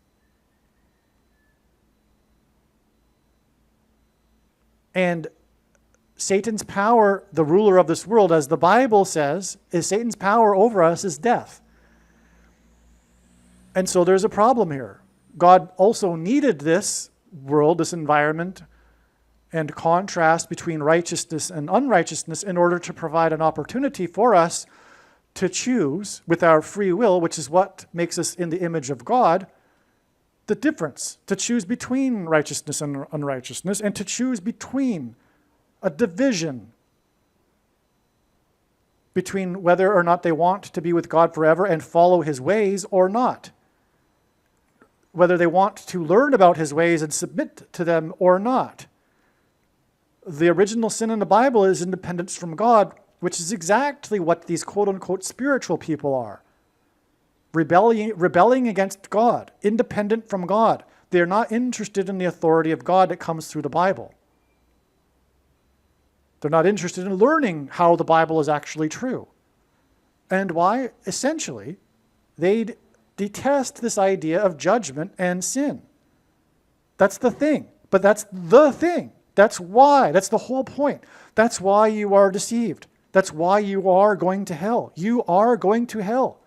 And Satan's power, the ruler of this world, as the Bible says, is Satan's power over us is death. And so there's a problem here. God also needed this world, this environment, and contrast between righteousness and unrighteousness in order to provide an opportunity for us to choose with our free will, which is what makes us in the image of God, the difference, to choose between righteousness and unrighteousness, and to choose between a division between whether or not they want to be with God forever and follow his ways or not. Whether they want to learn about his ways and submit to them or not. The original sin in the Bible is independence from God, which is exactly what these quote-unquote spiritual people are. rebelling against God, independent from God. They're not interested in the authority of God that comes through the Bible. They're not interested in learning how the Bible is actually true. And why? Essentially, they detest this idea of judgment and sin. That's the thing. But that's the thing. That's why. That's the whole point. That's why you are deceived. That's why you are going to hell. You are going to hell.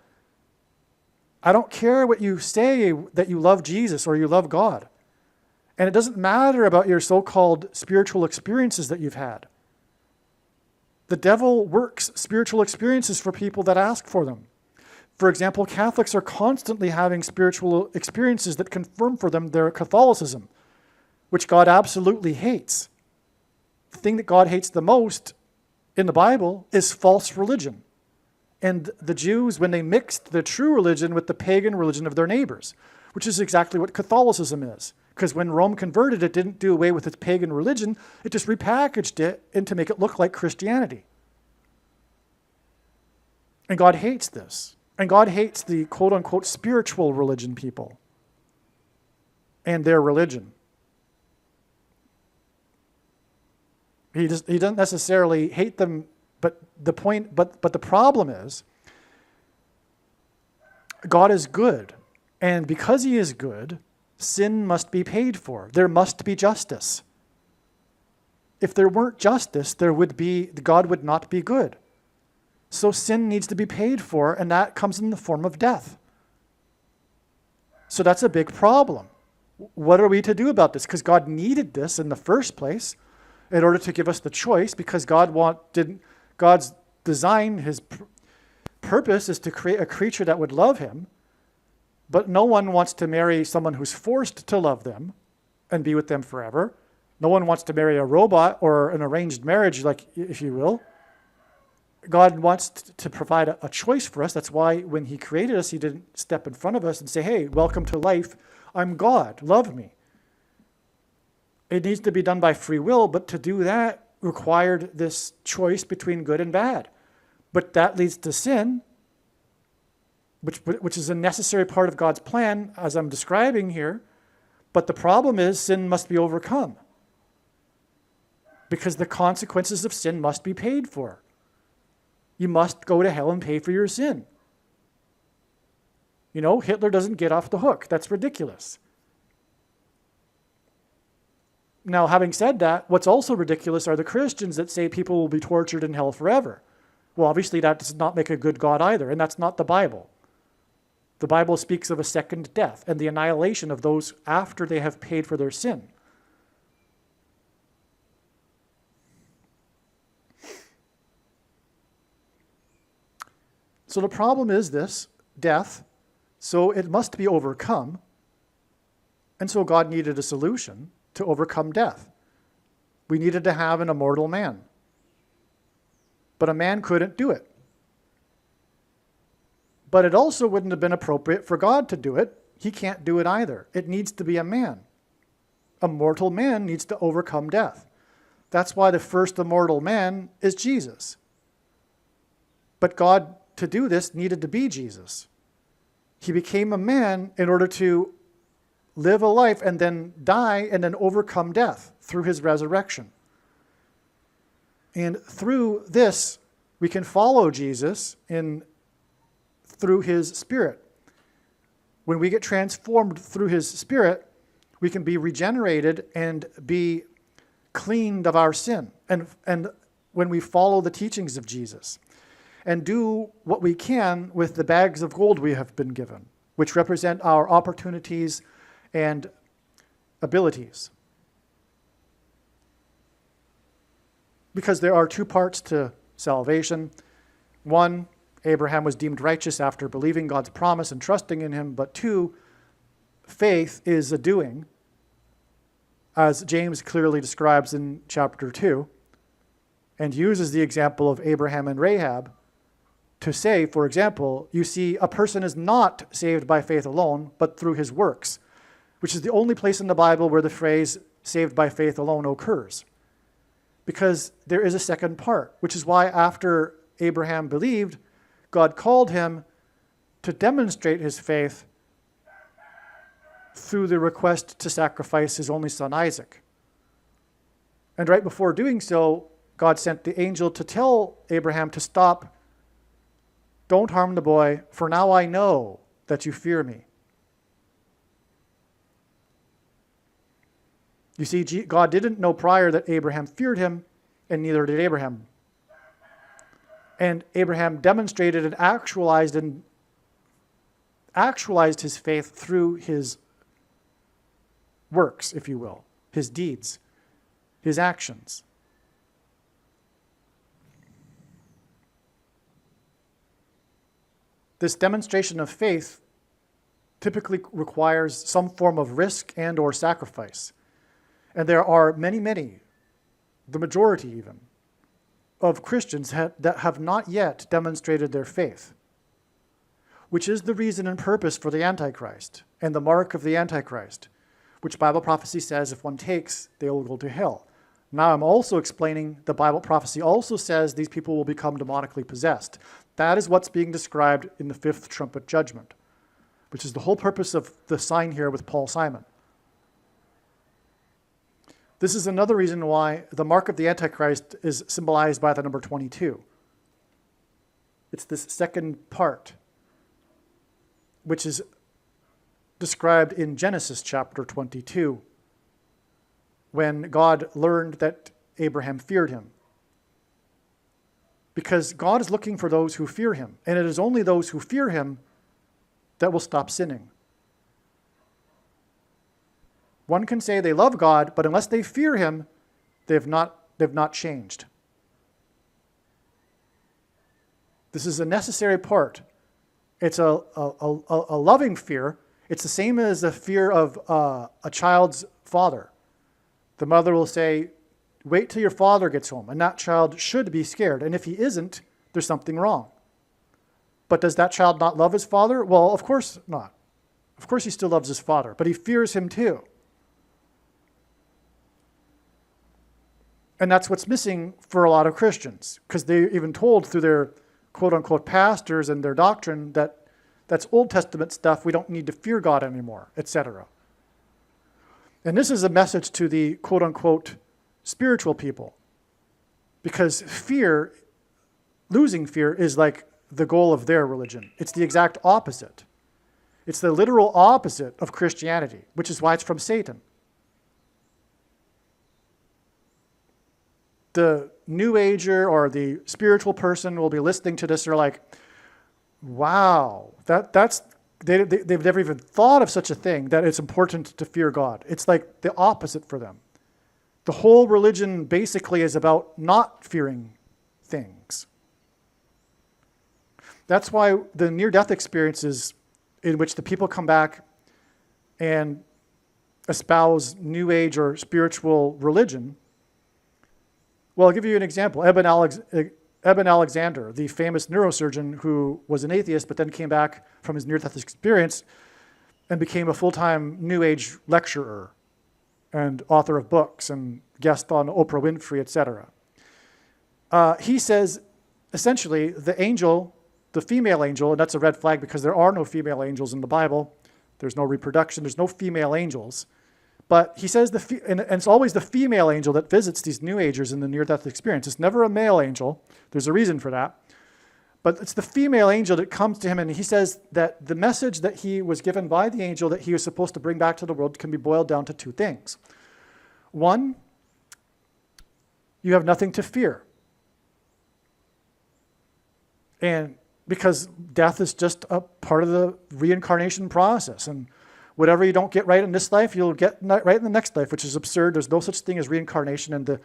I don't care what you say that you love Jesus or you love God. And it doesn't matter about your so-called spiritual experiences that you've had. The devil works spiritual experiences for people that ask for them. For example, Catholics are constantly having spiritual experiences that confirm for them their Catholicism, which God absolutely hates. The thing that God hates the most in the Bible is false religion. And the Jews, when they mixed the true religion with the pagan religion of their neighbors, which is exactly what Catholicism is. Because when Rome converted, it didn't do away with its pagan religion, it just repackaged it and to make it look like Christianity. And God hates this. And God hates the quote-unquote spiritual religion people and their religion. He doesn't necessarily hate them, but the problem is God is good. And because he is good, sin must be paid for. There must be justice. If there weren't justice, God would not be good. So sin needs to be paid for, and that comes in the form of death. So that's a big problem. What are we to do about this? Because God needed this in the first place in order to give us the choice, because God's design, his purpose is to create a creature that would love him, but no one wants to marry someone who's forced to love them and be with them forever. No one wants to marry a robot or an arranged marriage, like, if you will. God wants to provide a choice for us. That's why when he created us, he didn't step in front of us and say, hey, welcome to life. I'm God. Love me. It needs to be done by free will, but to do that required this choice between good and bad. But that leads to sin, which is a necessary part of God's plan, as I'm describing here. But the problem is sin must be overcome, because the consequences of sin must be paid for. You must go to hell and pay for your sin. You know, Hitler doesn't get off the hook. That's ridiculous. Now, having said that, what's also ridiculous are the Christians that say people will be tortured in hell forever. Well, obviously that does not make a good God either, and that's not the Bible. The Bible speaks of a second death and the annihilation of those after they have paid for their sin. So the problem is this, death, so it must be overcome. And so God needed a solution to overcome death. We needed to have an immortal man. But a man couldn't do it. But it also wouldn't have been appropriate for God to do it. He can't do it either. It needs to be a man. A mortal man needs to overcome death. That's why the first immortal man is Jesus. But God, to do this, needed to be Jesus. He became a man in order to live a life and then die and then overcome death through his resurrection. And through this, we can follow Jesus through his Spirit. When we get transformed through his Spirit, we can be regenerated and be cleaned of our sin. And when we follow the teachings of Jesus and do what we can with the bags of gold we have been given, which represent our opportunities and abilities. Because there are two parts to salvation. One, Abraham was deemed righteous after believing God's promise and trusting in him. But two, faith is a doing, as James clearly describes in chapter 2, and uses the example of Abraham and Rahab to say, for example, you see, a person is not saved by faith alone, but through his works, which is the only place in the Bible where the phrase saved by faith alone occurs. Because there is a second part, which is why after Abraham believed, God called him to demonstrate his faith through the request to sacrifice his only son Isaac. And right before doing so, God sent the angel to tell Abraham to stop. Don't harm the boy, for now I know that you fear me. You see, God didn't know prior that Abraham feared him, and neither did Abraham. And Abraham demonstrated and actualized his faith through his works, if you will, his deeds, his actions. This demonstration of faith typically requires some form of risk and or sacrifice. And there are many, the majority even, of Christians that have not yet demonstrated their faith, which is the reason and purpose for the Antichrist and the mark of the Antichrist, which Bible prophecy says if one takes, they will go to hell. Now I'm also explaining the Bible prophecy also says these people will become demonically possessed. That is what's being described in the fifth trumpet judgment, which is the whole purpose of the sign here with Paul Simon. This is another reason why the mark of the Antichrist is symbolized by the number 22. It's this second part, which is described in Genesis chapter 22, when God learned that Abraham feared him. Because God is looking for those who fear him, and it is only those who fear him that will stop sinning. One can say they love God, but unless they fear him, they've not changed. This is a necessary part. It's a loving fear. It's the same as the fear of a child's father. The mother will say, wait till your father gets home, and that child should be scared. And if he isn't, there's something wrong. But does that child not love his father? Well, of course not. Of course he still loves his father, but he fears him too. And that's what's missing for a lot of Christians, because they're even told through their quote-unquote pastors and their doctrine that that's Old Testament stuff, we don't need to fear God anymore, etc. And this is a message to the quote-unquote spiritual people, because fear, losing fear, is like the goal of their religion. It's the exact opposite. It's the literal opposite of Christianity, which is why it's from Satan. The New Ager or the spiritual person will be listening to this. They're like, wow, they've never even thought of such a thing, that it's important to fear God. It's like the opposite for them. The whole religion basically is about not fearing things. That's why the near-death experiences in which the people come back and espouse New Age or spiritual religion. Well, I'll give you an example. Eben Alexander, the famous neurosurgeon who was an atheist but then came back from his near-death experience and became a full-time New Age lecturer and author of books and guest on Oprah Winfrey, etc. He says, essentially, the angel, the female angel, and that's a red flag because there are no female angels in the Bible. There's no reproduction. There's no female angels. But he says, and it's always the female angel that visits these New Agers in the near-death experience. It's never a male angel. There's a reason for that. But it's the female angel that comes to him, and he says that the message that he was given by the angel that he was supposed to bring back to the world can be boiled down to two things. One, you have nothing to fear. And because death is just a part of the reincarnation process, and whatever you don't get right in this life, you'll get right in the next life, which is absurd. There's no such thing as reincarnation. And the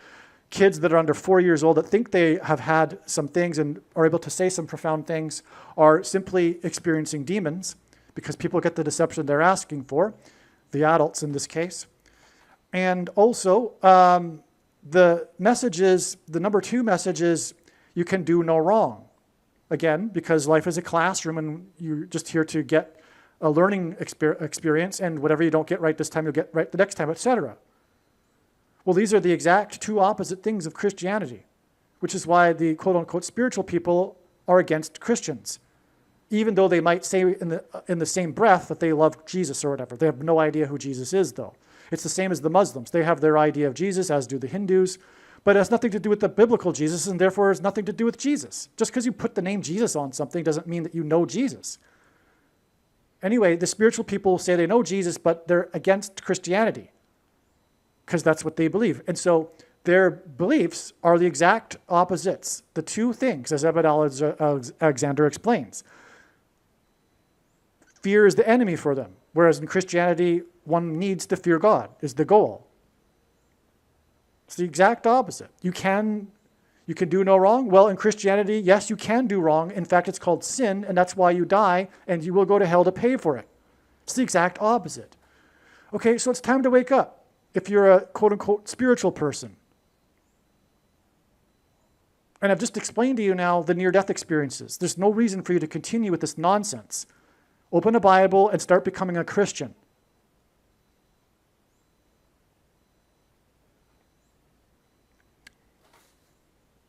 kids that are under 4 years old that think they have had some things and are able to say some profound things are simply experiencing demons, because people get the deception they're asking for, the adults in this case. And also, the message is, the number two message is, you can do no wrong. Again, because life is a classroom and you're just here to get a learning experience, and whatever you don't get right this time, you'll get right the next time, etc. Well, these are the exact two opposite things of Christianity, which is why the quote-unquote spiritual people are against Christians. even though they might say in the same breath that they love Jesus or whatever. They have no idea who Jesus is, though. It's the same as the Muslims. They have their idea of Jesus, as do the Hindus, but it has nothing to do with the biblical Jesus, and therefore has nothing to do with Jesus. Just because you put the name Jesus on something doesn't mean that you know Jesus. Anyway, the spiritual people say they know Jesus, but they're against Christianity because that's what they believe. And so their beliefs are the exact opposites. The two things, as Ebed Alexander explains. Fear is the enemy for them, whereas in Christianity, one needs to fear God, is the goal. It's the exact opposite. You can do no wrong. Well, in Christianity, yes, you can do wrong. In fact, it's called sin, and that's why you die, and you will go to hell to pay for it. It's the exact opposite. Okay, so it's time to wake up if you're a quote-unquote spiritual person. And I've just explained to you now the near-death experiences. There's no reason for you to continue with this nonsense. Open a Bible and start becoming a Christian.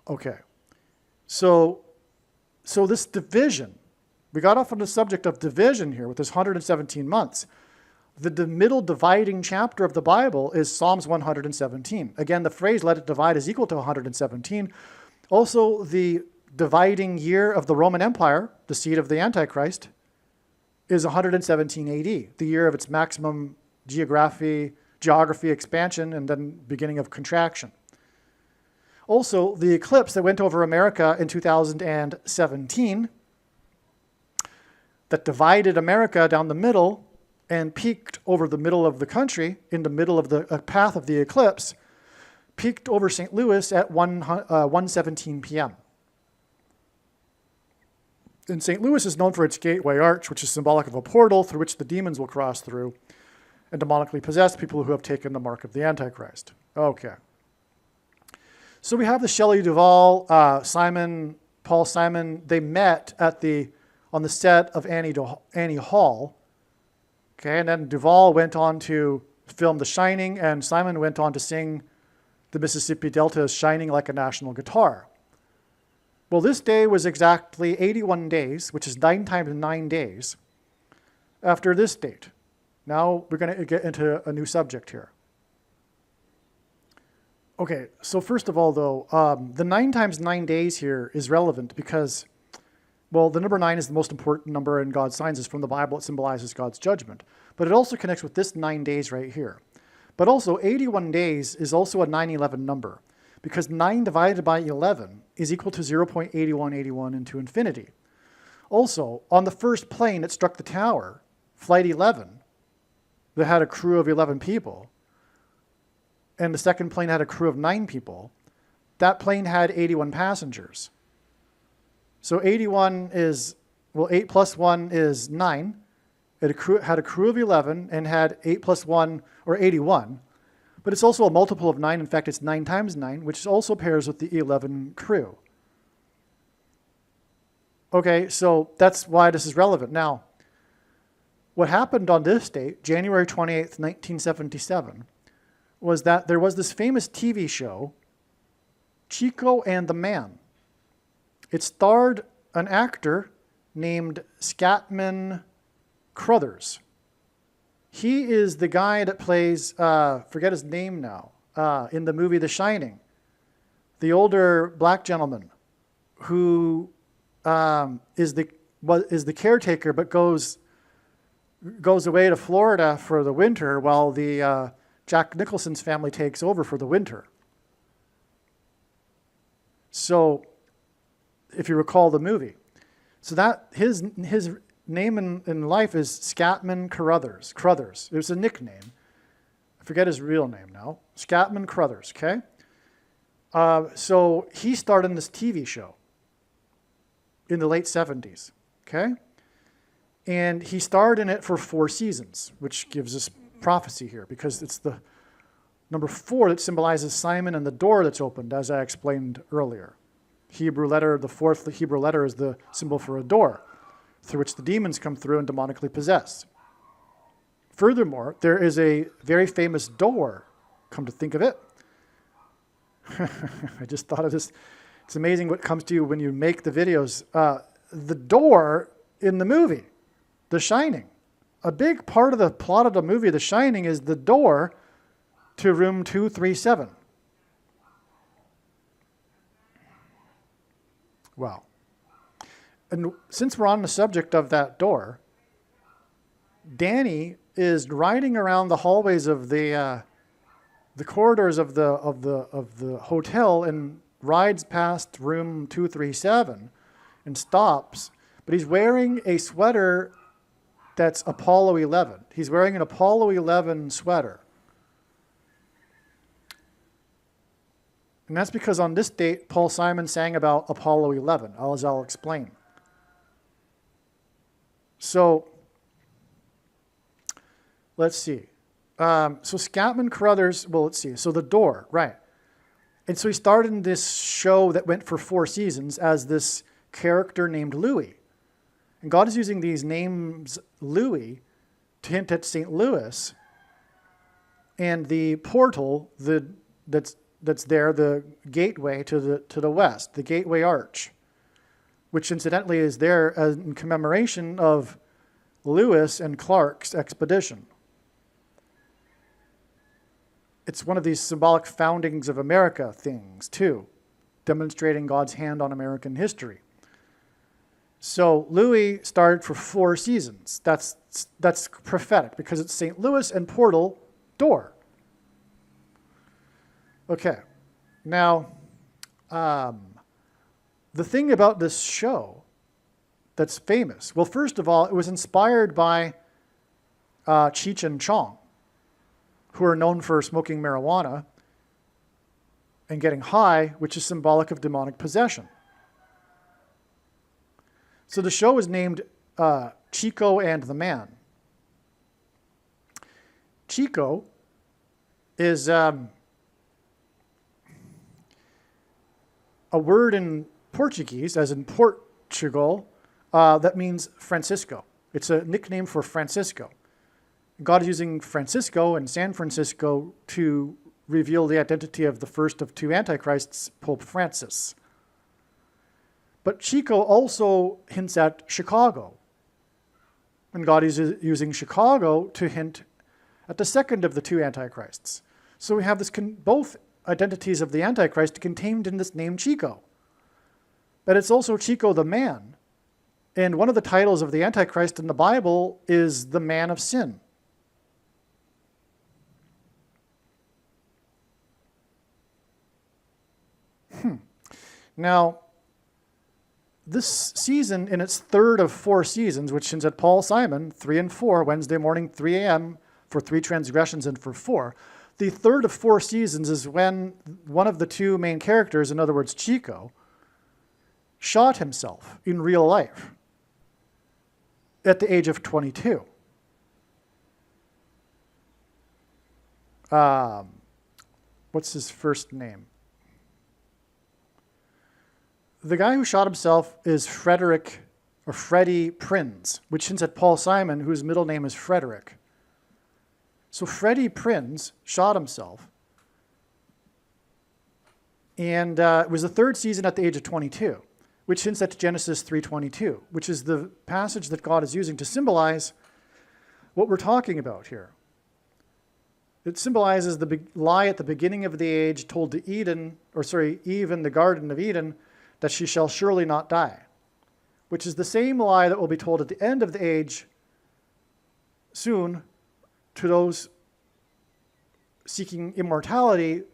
Okay, so this division, we got off on the subject of division here with this 117 months. The middle dividing chapter of the Bible is Psalms 117. Again, the phrase "let it divide" is equal to 117. Also, the dividing year of the Roman Empire, the seat of the Antichrist, is 117 AD, the year of its maximum geography expansion and then beginning of contraction. Also, the eclipse that went over America in 2017 that divided America down the middle and peaked over the middle of the country in the middle of the path of the eclipse, peaked over St. Louis at 1:17 p.m. And St. Louis is known for its gateway arch, which is symbolic of a portal through which the demons will cross through and demonically possess people who have taken the mark of the Antichrist. Okay. So we have the Shelley Duvall, Paul Simon. They met on the set of Annie Hall. Okay, and then Duvall went on to film The Shining, and Simon went on to sing "The Mississippi Delta is Shining Like a National Guitar." Well, this day was exactly 81 days, which is 9 times 9 days, after this date. Now we're going to get into a new subject here. Okay, so first of all, though, the 9 times 9 days here is relevant because, well, the number 9 is the most important number in God's signs. It's from the Bible. It symbolizes God's judgment. But it also connects with this 9 days right here. But also, 81 days is also a 9/11 number because 9 divided by 11 is equal to 0.8181 into infinity. Also, on the first plane that struck the tower, Flight 11, that had a crew of 11 people, and the second plane had a crew of 9 people, that plane had 81 passengers. So 81 is, well, 8 plus 1 is 9. It had a crew of 11 and had 8 plus 1, or 81. But it's also a multiple of 9. In fact, it's 9 times 9, which also pairs with the 11 crew. Okay, so that's why this is relevant. Now, what happened on this date, January 28th, 1977, was that there was this famous TV show, Chico and the Man. It starred an actor named Scatman Crothers. He is the guy that plays, forget his name now, in the movie The Shining, the older black gentleman who is the caretaker but goes away to Florida for the winter while the Jack Nicholson's family takes over for the winter. So, if you recall the movie. So that his name in life is Scatman Crothers. It was a nickname. I forget his real name now. Scatman Crothers, okay? So he starred in this TV show in the late 70s, okay? And he starred in it for 4 seasons, which gives us prophecy here because it's the number 4 that symbolizes Simon and the door that's opened, as I explained earlier. Hebrew letter, the 4th Hebrew letter is the symbol for a door through which the demons come through and demonically possess. Furthermore, there is a very famous door, come to think of it. I just thought of this. It's amazing what comes to you when you make the videos. The door in the movie, The Shining. A big part of the plot of the movie, The Shining, is the door to room 237. Wow. And since we're on the subject of that door, Danny is riding around the hallways of the corridors of the hotel and rides past room 237 and stops. But he's wearing a sweater that's Apollo 11. He's wearing an Apollo 11 sweater. And that's because on this date, Paul Simon sang about Apollo 11, as I'll explain. So, let's see. So Scatman Crothers, well, let's see. So The Door, right. And so he started in this show that went for 4 seasons as this character named Louis. And God is using these names, Louis, to hint at St. Louis and the portal that's there, the gateway to the west, the Gateway Arch, which incidentally is there in commemoration of Lewis and Clark's expedition. It's one of these symbolic foundings of America things, too, demonstrating God's hand on American history. So Louis started for 4 seasons. That's prophetic because it's St. Louis and portal, door. Okay. Now, the thing about this show that's famous, well, first of all, it was inspired by Cheech and Chong, who are known for smoking marijuana and getting high, which is symbolic of demonic possession. So the show is named Chico and the Man. Chico is a word in Portuguese, as in Portugal, that means Francisco. It's a nickname for Francisco. God is using Francisco and San Francisco to reveal the identity of the first of 2 antichrists, Pope Francis. But Chico also hints at Chicago. And God is using Chicago to hint at the second of the 2 antichrists. So we have both identities of the Antichrist contained in this name Chico. But it's also Chico the Man. And one of the titles of the Antichrist in the Bible is the Man of Sin. Now, this season, in its 3rd of 4 seasons, which hints at Paul Simon, 3 and 4, Wednesday morning, 3 a.m., for 3 transgressions and for 4. The 3rd of 4 seasons is when one of the 2 main characters, in other words, Chico, shot himself in real life at the age of 22. What's his first name? The guy who shot himself is Freddie Prinz, which hints at Paul Simon, whose middle name is Frederick. So Freddie Prinz shot himself. And it was the 3rd season at the age of 22, which hints at Genesis 3:22, which is the passage that God is using to symbolize what we're talking about here. It symbolizes the lie at the beginning of the age told to Eve in the Garden of Eden, that she shall surely not die, which is the same lie that will be told at the end of the age soon to those seeking immortality,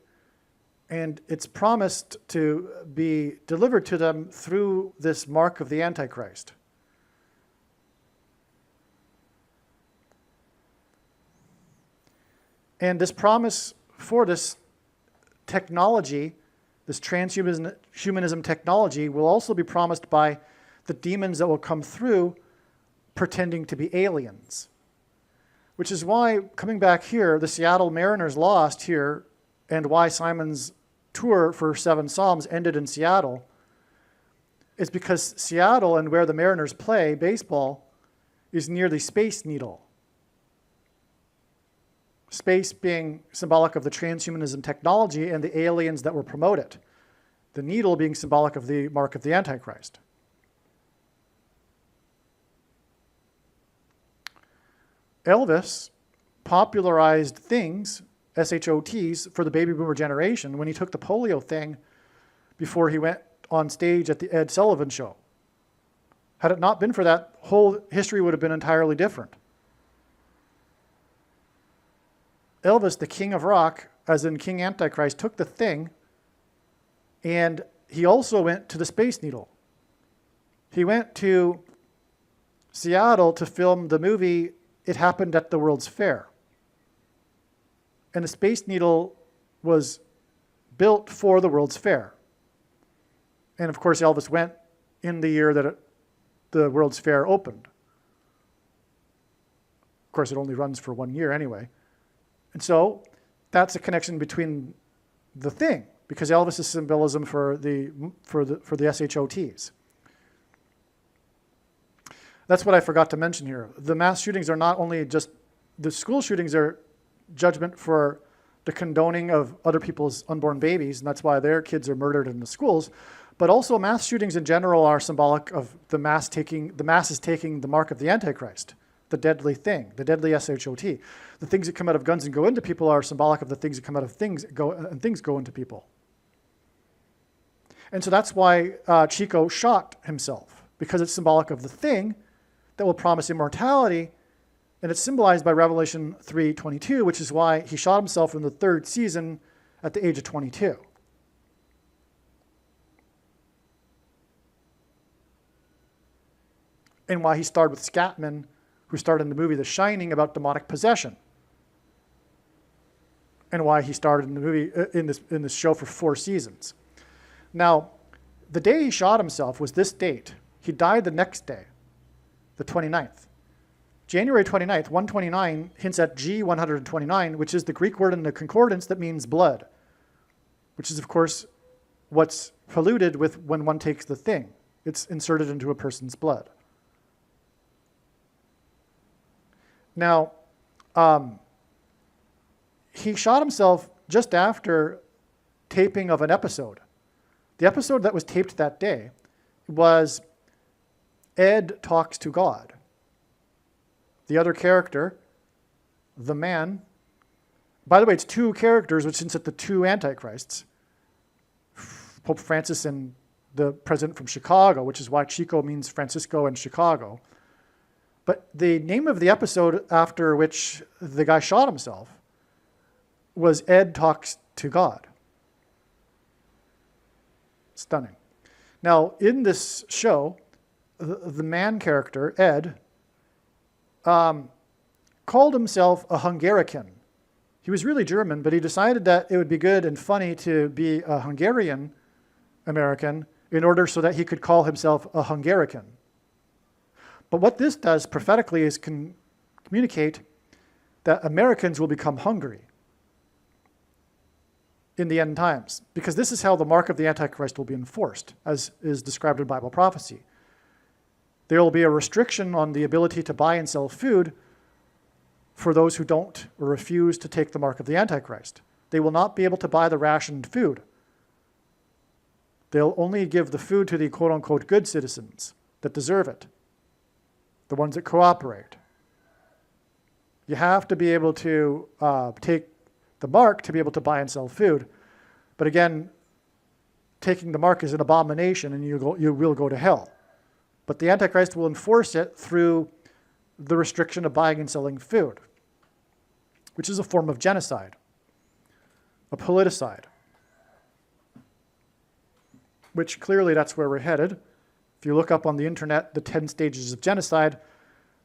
and it's promised to be delivered to them through this mark of the Antichrist. And this promise for this technology, this transhumanism technology, will also be promised by the demons that will come through pretending to be aliens. Which is why, coming back here, the Seattle Mariners lost here, and why Simon's tour for 7 Psalms ended in Seattle, is because Seattle and where the Mariners play baseball is near the Space Needle. Space being symbolic of the transhumanism technology and the aliens that will promote it. The needle being symbolic of the mark of the Antichrist. Elvis popularized things, SHOTs, for the baby boomer generation when he took the polio thing before he went on stage at the Ed Sullivan Show. Had it not been for that, whole history would have been entirely different. Elvis, the king of rock, as in King Antichrist, took the thing, and he also went to the Space Needle. He went to Seattle to film the movie It Happened at the World's Fair. And the Space Needle was built for the World's Fair. And of course, Elvis went in the year that the World's Fair opened. Of course, it only runs for 1 year anyway. And so that's a connection between the thing, because Elvis is symbolism for the SHOTs. That's what I forgot to mention here. The mass shootings are not only just, the school shootings are judgment for the condoning of other people's unborn babies, and that's why their kids are murdered in the schools, but also mass shootings in general are symbolic of the masses taking the mark of the Antichrist, the deadly thing, the deadly SHOT. The things that come out of guns and go into people are symbolic of the things that come out of things and things go into people. And so that's why Chico shot himself, because it's symbolic of the thing that will promise immortality, and it's symbolized by Revelation 3:22, which is why he shot himself in the 3rd season at the age of 22. And why he starred with Scatman, who starred in the movie The Shining about demonic possession. And why he starred in the movie in this show for 4 seasons. Now, the day he shot himself was this date. He died the next day, the 29th. January 29th, 129 hints at G129, which is the Greek word in the concordance that means blood, which is, of course, what's polluted with when one takes the thing. It's inserted into a person's blood. Now, he shot himself just after taping of an episode. The episode that was taped that day was Ed Talks to God. The other character, the man, by the way, it's 2 characters, which hints at the 2 antichrists, Pope Francis and the president from Chicago, which is why Chico means Francisco in Chicago. But the name of the episode after which the guy shot himself was Ed Talks to God. Stunning. Now, in this show, the man character, Ed, called himself a Hungarican. He was really German, but he decided that it would be good and funny to be a Hungarian American in order so that he could call himself a Hungarican. But what this does prophetically is communicate that Americans will become hungry in the end times, because this is how the mark of the Antichrist will be enforced, as is described in Bible prophecy. There will be a restriction on the ability to buy and sell food for those who don't or refuse to take the mark of the Antichrist. They will not be able to buy the rationed food. They'll only give the food to the quote-unquote good citizens that deserve it, the ones that cooperate. You have to be able to take the mark to be able to buy and sell food. But again, taking the mark is an abomination, and you will go to hell. But the Antichrist will enforce it through the restriction of buying and selling food, which is a form of genocide, a politicide, which clearly that's where we're headed. If you look up on the internet, the 10 stages of genocide,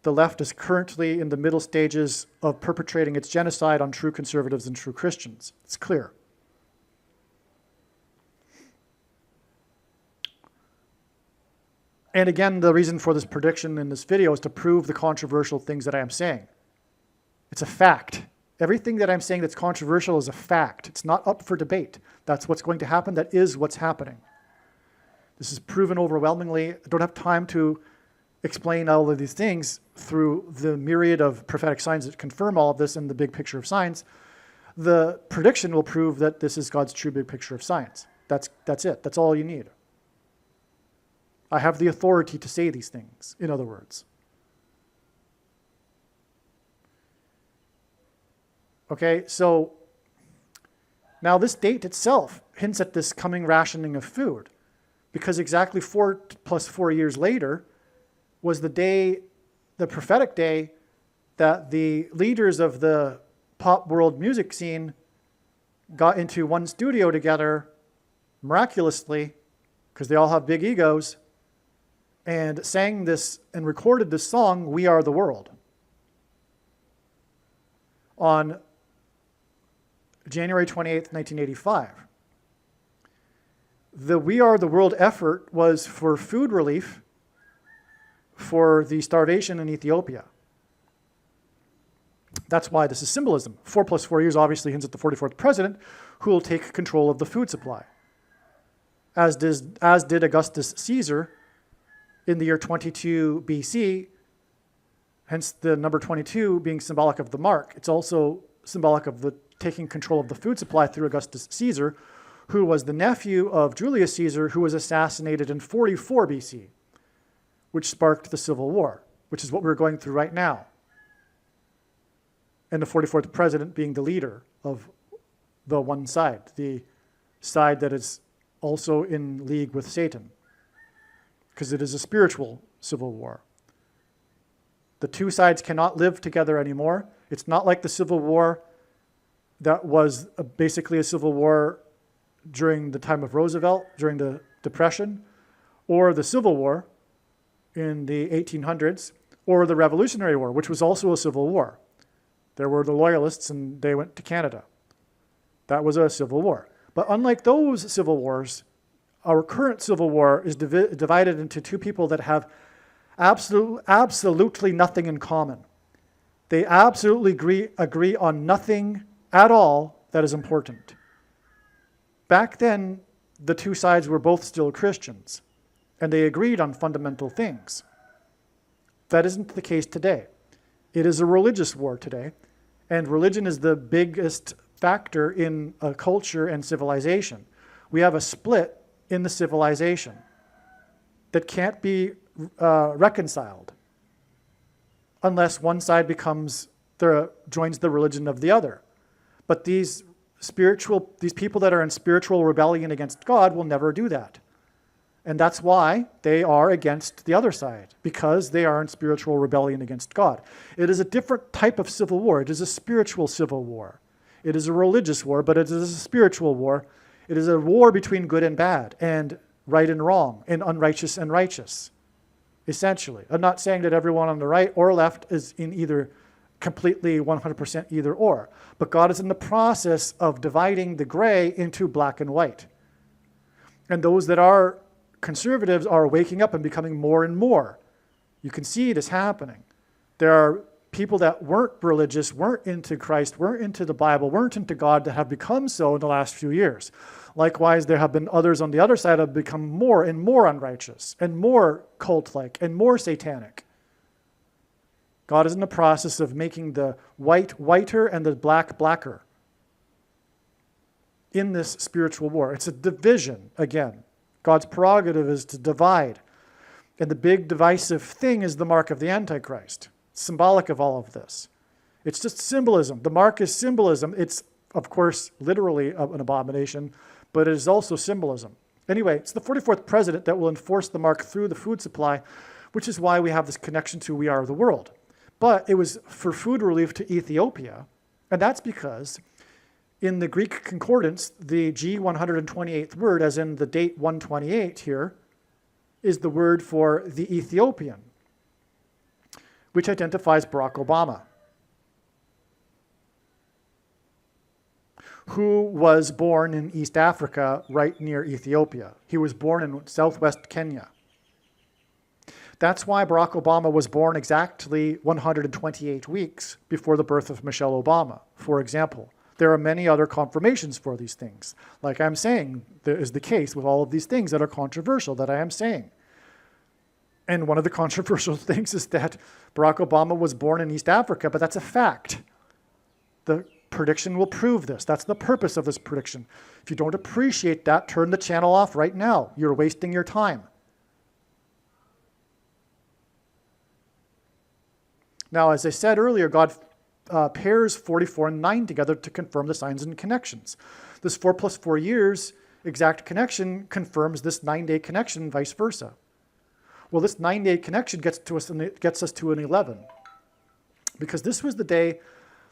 the left is currently in the middle stages of perpetrating its genocide on true conservatives and true Christians. It's clear. And again, the reason for this prediction in this video is to prove the controversial things that I am saying. It's a fact. Everything that I'm saying that's controversial is a fact. It's not up for debate. That's what's going to happen. That is what's happening. This is proven overwhelmingly. I don't have time to explain all of these things through the myriad of prophetic signs that confirm all of this in the big picture of science. The prediction will prove that this is God's true big picture of science. That's it. That's all you need. I have the authority to say these things, in other words. Okay, so now this date itself hints at this coming rationing of food, because exactly 4 plus 4 years later was the day, the prophetic day, that the leaders of the pop world music scene got into one studio together miraculously, because they all have big egos, and sang this and recorded this song, We Are the World, on January 28th, 1985. The We Are the World effort was for food relief for the starvation in Ethiopia. That's why this is symbolism. 4 plus 4 years obviously hints at the 44th president, who will take control of the food supply. As did Augustus Caesar in the year 22 BC, hence the number 22 being symbolic of the mark. It's also symbolic of the taking control of the food supply through Augustus Caesar, who was the nephew of Julius Caesar, who was assassinated in 44 BC, which sparked the Civil War, which is what we're going through right now. And the 44th president being the leader of the one side, the side that is also in league with Satan, because it is a spiritual civil war. The two sides cannot live together anymore. It's not like the Civil War that was basically a civil war during the time of Roosevelt, during the Depression, or the Civil War in the 1800s, or the Revolutionary War, which was also a civil war. There were the Loyalists, and they went to Canada. That was a civil war. But unlike those civil wars, our current civil war is divided into two people that have absolutely nothing in common. They absolutely agree on nothing at all that is important. Back then, the two sides were both still Christians, and they agreed on fundamental things. That isn't the case today. It is a religious war today, and religion is the biggest factor in a culture and civilization. We have a split in the civilization that can't be reconciled unless one side joins the religion of the other. But these people that are in spiritual rebellion against God will never do that. And that's why they are against the other side, because they are in spiritual rebellion against God. It is a different type of civil war. It is a spiritual civil war. It is a religious war, but it is a spiritual war. It is a war between good and bad, and right and wrong, and unrighteous and righteous, essentially. I'm not saying that everyone on the right or left is in either completely 100% either or, but God is in the process of dividing the gray into black and white. And those that are conservatives are waking up and becoming more and more. You can see this happening. There are people that weren't religious, weren't into Christ, weren't into the Bible, weren't into God, that have become so in the last few years. Likewise, there have been others on the other side that have become more and more unrighteous and more cult-like and more satanic. God is in the process of making the white whiter and the black blacker in this spiritual war. It's a division, again. God's prerogative is to divide. And the big divisive thing is the mark of the Antichrist, symbolic of all of this. It's just symbolism. The mark is symbolism. It's, of course, literally an abomination, but it is also symbolism. Anyway, it's the 44th president that will enforce the mark through the food supply, which is why we have this connection to We Are the World. But it was for food relief to Ethiopia, and that's because in the Greek concordance, the G128th word, as in the date 128 here, is the word for the Ethiopian, which identifies Barack Obama, who was born in East Africa, right near Ethiopia. He was born in southwest Kenya. That's why Barack Obama was born exactly 128 weeks before the birth of Michelle Obama, for example. There are many other confirmations for these things. Like I'm saying, there is the case with all of these things that are controversial that I am saying. And one of the controversial things is that Barack Obama was born in East Africa, but that's a fact. The prediction will prove this. That's the purpose of this prediction. If you don't appreciate that, turn the channel off right now. You're wasting your time. Now, as I said earlier, God pairs 44 and 9 together to confirm the signs and connections. This 4 plus 4 years exact connection confirms this 9-day connection and vice versa. Well, this 9-day connection gets us to an 11. Because this was the day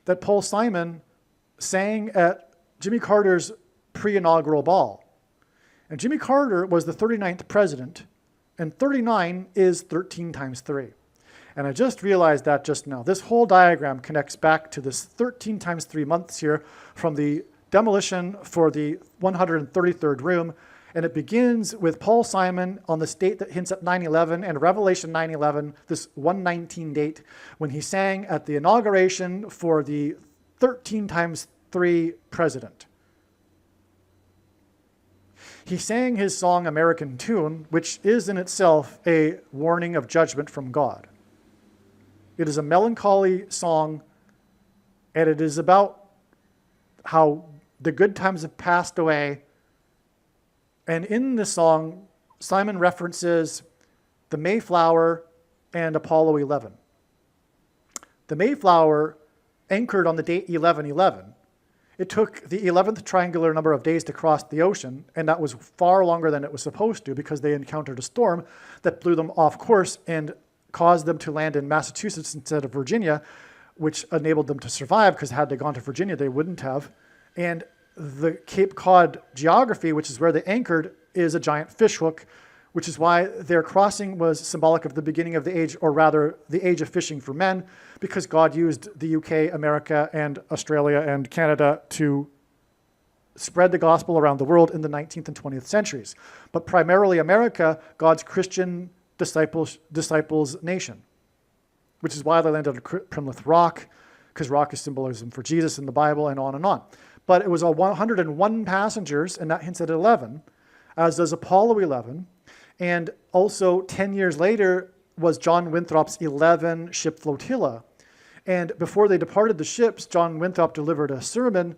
that Paul Simon sang at Jimmy Carter's pre-inaugural ball. And Jimmy Carter was the 39th president, and 39 is 13 times 3. And I just realized that just now. This whole diagram connects back to this 13 times 3 months here from the demolition for the 133rd room. And it begins with Paul Simon on this date that hints at 9/11 and Revelation 9/11, this 119 date, when he sang at the inauguration for the 13 times 3 president. He sang his song American Tune, which is in itself a warning of judgment from God. It is a melancholy song, and it is about how the good times have passed away. And in the song, Simon references the Mayflower and Apollo 11. The Mayflower anchored on the date 11/11. It took the 11th triangular number of days to cross the ocean, and that was far longer than it was supposed to because they encountered a storm that blew them off course and caused them to land in Massachusetts instead of Virginia, which enabled them to survive because had they gone to Virginia, they wouldn't have. And the Cape Cod geography, which is where they anchored, is a giant fishhook, which is why their crossing was symbolic of the beginning of the age, or rather the age of fishing for men, because God used the UK, America, and Australia and Canada to spread the gospel around the world in the 19th and 20th centuries. But primarily America, God's Christian disciples nation, which is why they landed on Plymouth Rock, because rock is symbolism for Jesus in the Bible, and on and on. But it was 101 passengers, and that hints at 11, as does Apollo 11. And also 10 years later was John Winthrop's 11 ship flotilla. And before they departed the ships, John Winthrop delivered a sermon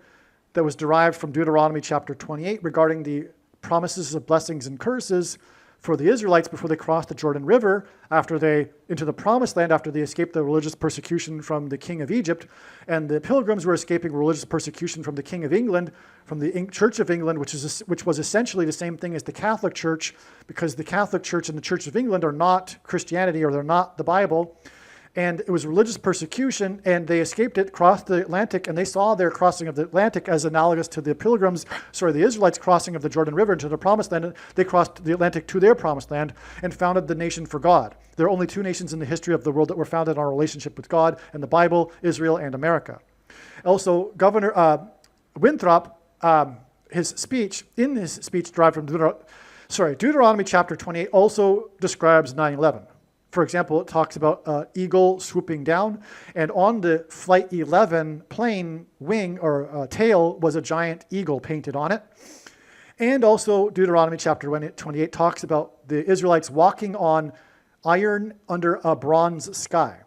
that was derived from Deuteronomy chapter 28 regarding the promises of blessings and curses for the Israelites before they crossed the Jordan River into the promised land after they escaped the religious persecution from the king of Egypt. And the pilgrims were escaping religious persecution from the king of England, from the Church of England, which was essentially the same thing as the Catholic Church, because the Catholic Church and the Church of England are not Christianity, or they're not the Bible. And it was religious persecution, and they escaped it, crossed the Atlantic, and they saw their crossing of the Atlantic as analogous to the Israelites crossing of the Jordan River into the promised land. They crossed the Atlantic to their promised land and founded the nation for God. There are only 2 nations in the history of the world that were founded on a relationship with God and the Bible: Israel and America. Also, Governor Winthrop, his speech derived from Deuteronomy chapter 28 also describes 9/11. For example, it talks about an eagle swooping down, and on the Flight 11 plane wing or tail was a giant eagle painted on it. And also Deuteronomy chapter 28 talks about the Israelites walking on iron under a bronze sky.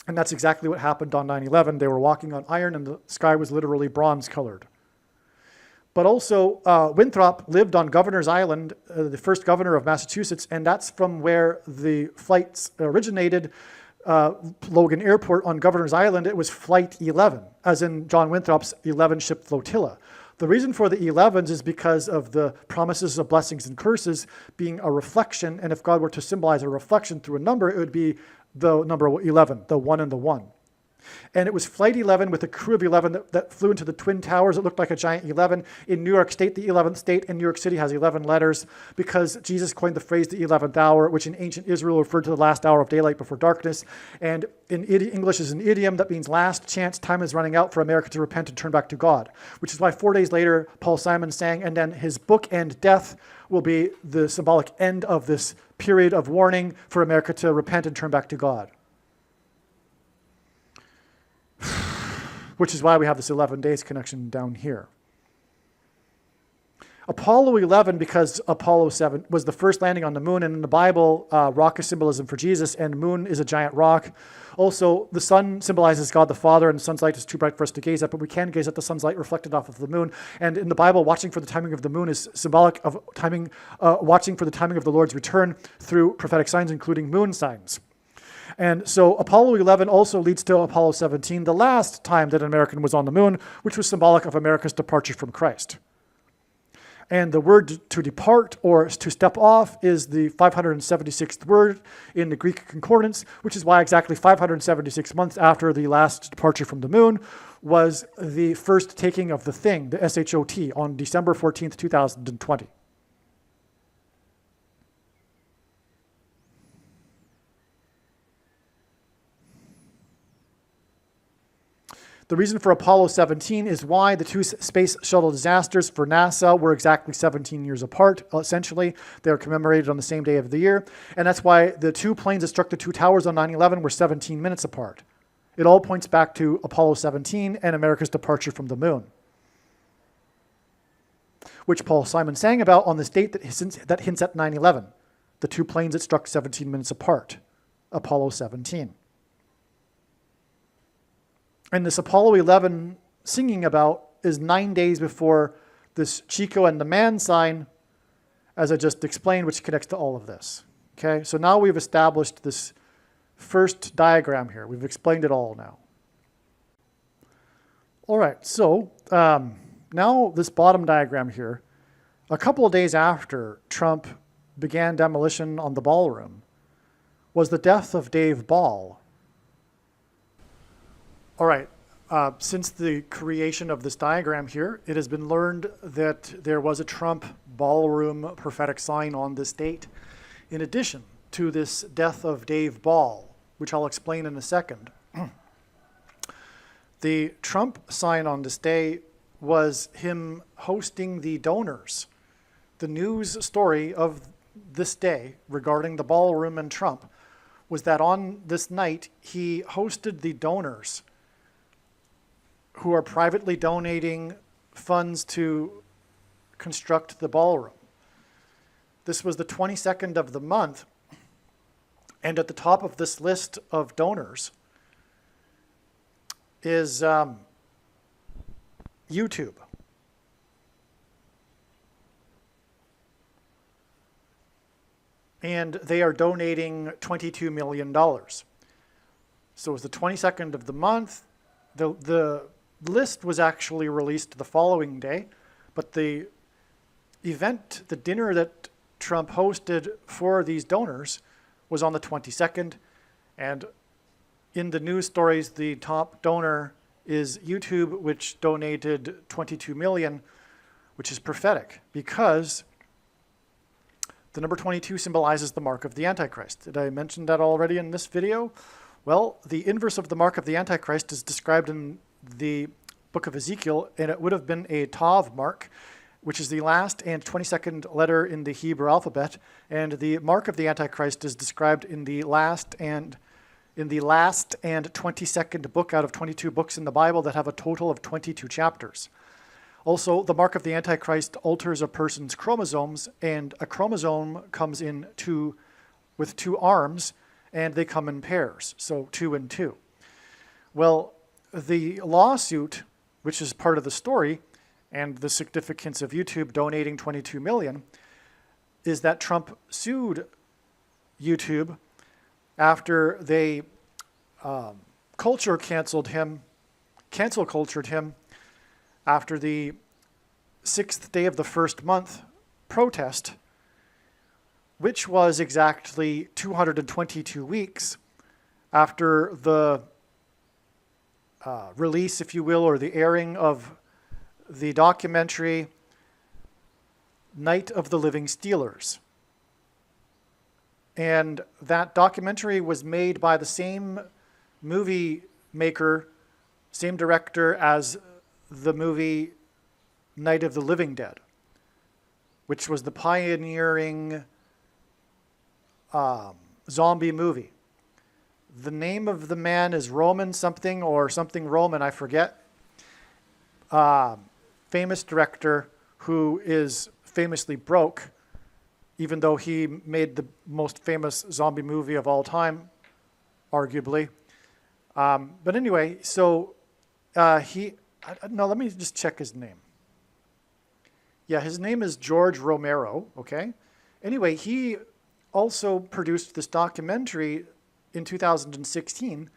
And that's exactly what happened on 9/11. They were walking on iron, and the sky was literally bronze colored. But also, Winthrop lived on Governor's Island, the first governor of Massachusetts, and that's from where the flights originated. Logan Airport on Governor's Island, it was Flight 11, as in John Winthrop's 11-ship flotilla. The reason for the 11s is because of the promises of blessings and curses being a reflection, and if God were to symbolize a reflection through a number, it would be the number 11, the 1 and the 1. And it was Flight 11 with a crew of 11 that flew into the Twin Towers. It looked like a giant 11. In New York State, the 11th state in New York City has 11 letters because Jesus coined the phrase the 11th hour, which in ancient Israel referred to the last hour of daylight before darkness. And in English is an idiom that means last chance, time is running out for America to repent and turn back to God, which is why 4 days later, Paul Simon sang, and then his bookend death will be the symbolic end of this period of warning for America to repent and turn back to God. Which is why we have this 11 days connection down here. Apollo 11, because Apollo 7 was the first landing on the moon, and in the Bible, rock is symbolism for Jesus, and moon is a giant rock. Also, the sun symbolizes God the Father, and the sun's light is too bright for us to gaze at, but we can gaze at the sun's light reflected off of the moon. And in the Bible, watching for the timing of the moon is symbolic of watching for the timing of the Lord's return through prophetic signs, including moon signs. And so Apollo 11 also leads to Apollo 17, the last time that an American was on the moon, which was symbolic of America's departure from Christ. And the word to depart or to step off is the 576th word in the Greek concordance, which is why exactly 576 months after the last departure from the moon was the first taking of the thing, the SHOT, on December 14th, 2020. The reason for Apollo 17 is why the two space shuttle disasters for NASA were exactly 17 years apart, essentially. They are commemorated on the same day of the year. And that's why the two planes that struck the two towers on 9/11 were 17 minutes apart. It all points back to Apollo 17 and America's departure from the moon, which Paul Simon sang about on this date that hints at 9/11, the two planes that struck 17 minutes apart, Apollo 17. And this Apollo 11 singing about is 9 days before this Chico and the man sign, as I just explained, which connects to all of this. Okay, so now we've established this first diagram here. We've explained it all now. All right, so now this bottom diagram here, a couple of days after Trump began demolition on the ballroom, was the death of Dave Ball. All right, since the creation of this diagram here, it has been learned that there was a Trump ballroom prophetic sign on this date, in addition to this death of Dave Ball, which I'll explain in a second. The Trump sign on this day was him hosting the donors. The news story of this day regarding the ballroom and Trump was that on this night, he hosted the donors who are privately donating funds to construct the ballroom. This was the 22nd of the month, and at the top of this list of donors is YouTube. And they are donating $22 million. So it was the 22nd of the month. The list was actually released the following day, but the event, the dinner that Trump hosted for these donors was on the 22nd, and in the news stories, the top donor is YouTube, which donated $22 million, which is prophetic because the number 22 symbolizes the mark of the Antichrist. Did I mention that already in this video? Well, the inverse of the mark of the Antichrist is described in the book of Ezekiel, and it would have been a Tav mark, which is the last and 22nd letter in the Hebrew alphabet, and the mark of the Antichrist is described in the last and 22nd book out of 22 books in the Bible that have a total of 22 chapters. Also, the mark of the Antichrist alters a person's chromosomes, and a chromosome comes in with two arms, and they come in pairs, so 2 and 2. Well, the lawsuit, which is part of the story, and the significance of YouTube donating $22 million, is that Trump sued YouTube after they cancel cultured him after the 6th day of the first month protest, which was exactly 222 weeks after the release, if you will, or the airing of the documentary Night of the Living Steelers. And that documentary was made by the same movie maker, same director as the movie Night of the Living Dead, which was the pioneering zombie movie. The name of the man is Roman something or something Roman, I forget. Famous director who is famously broke, even though he made the most famous zombie movie of all time, arguably. But anyway, so let me just check his name. Yeah, his name is George Romero, okay? Anyway, he also produced this documentary in 2016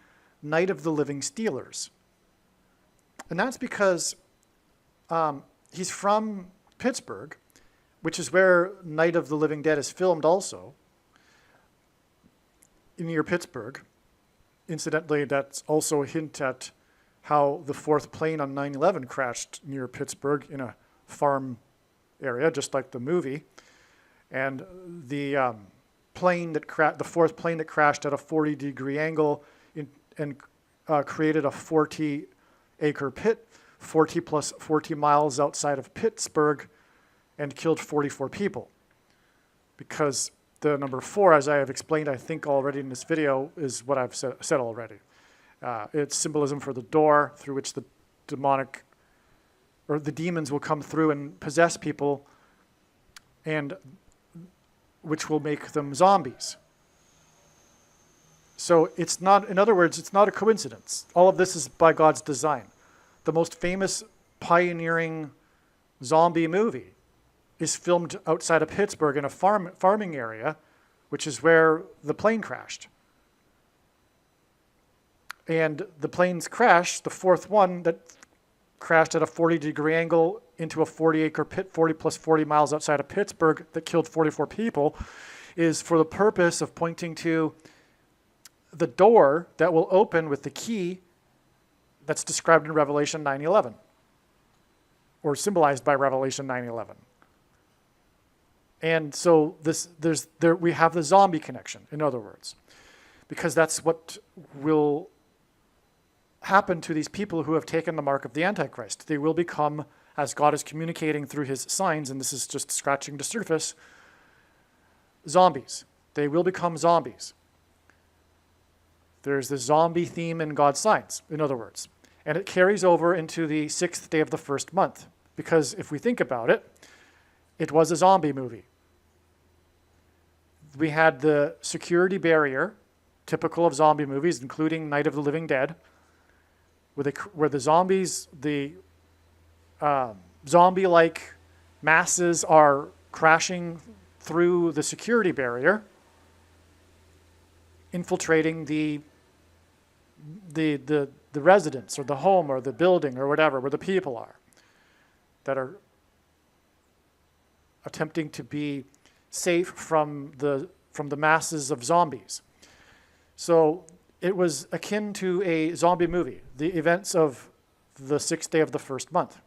Night of the Living Steelers. And that's because he's from Pittsburgh, which is where Night of the Living Dead is filmed also, near Pittsburgh. Incidentally, that's also a hint at how the fourth plane on 9/11 crashed near Pittsburgh in a farm area, just like the movie. And the the fourth plane that crashed at a 40-degree angle and created a 40-acre pit, 40 plus 40 miles outside of Pittsburgh, and killed 44 people. Because the number 4, as I have explained, I think already in this video, is what I've said already. It's symbolism for the door through which the demons will come through and possess people, and which will make them zombies. So it's not, in other words, it's not a coincidence. All of this is by God's design. The most famous pioneering zombie movie is filmed outside of Pittsburgh in a farming area, which is where the plane crashed. And the planes crashed, the fourth one that crashed at a 40-degree angle into a 40-acre pit, 40 plus 40 miles outside of Pittsburgh, that killed 44 people, is for the purpose of pointing to the door that will open with the key that's described in Revelation 9:11, or symbolized by Revelation 9:11. And so we have the zombie connection, in other words, because that's what will happen to these people who have taken the mark of the Antichrist. They will become, as God is communicating through his signs, and this is just scratching the surface, zombies. They will become zombies. There's the zombie theme in God's signs, in other words. And it carries over into the 6th day of the first month, because if we think about it, it was a zombie movie. We had the security barrier, typical of zombie movies, including Night of the Living Dead, where the zombies, the zombie-like masses are crashing through the security barrier, infiltrating the residence or the home or the building or whatever, where the people are, that are attempting to be safe from the masses of zombies. So it was akin to a zombie movie, the events of the 6th day of the first month.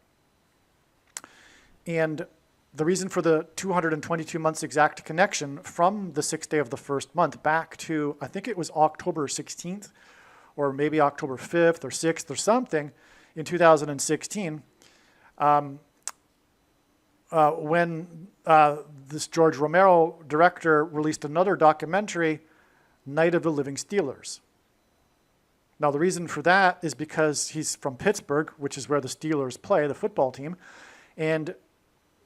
And the reason for the 222 months exact connection from the 6th day of the first month back to, I think it was October 16th, or maybe October 5th or 6th or something in 2016, when this George Romero director released another documentary, Night of the Living Steelers. Now, the reason for that is because he's from Pittsburgh, which is where the Steelers play, the football team, and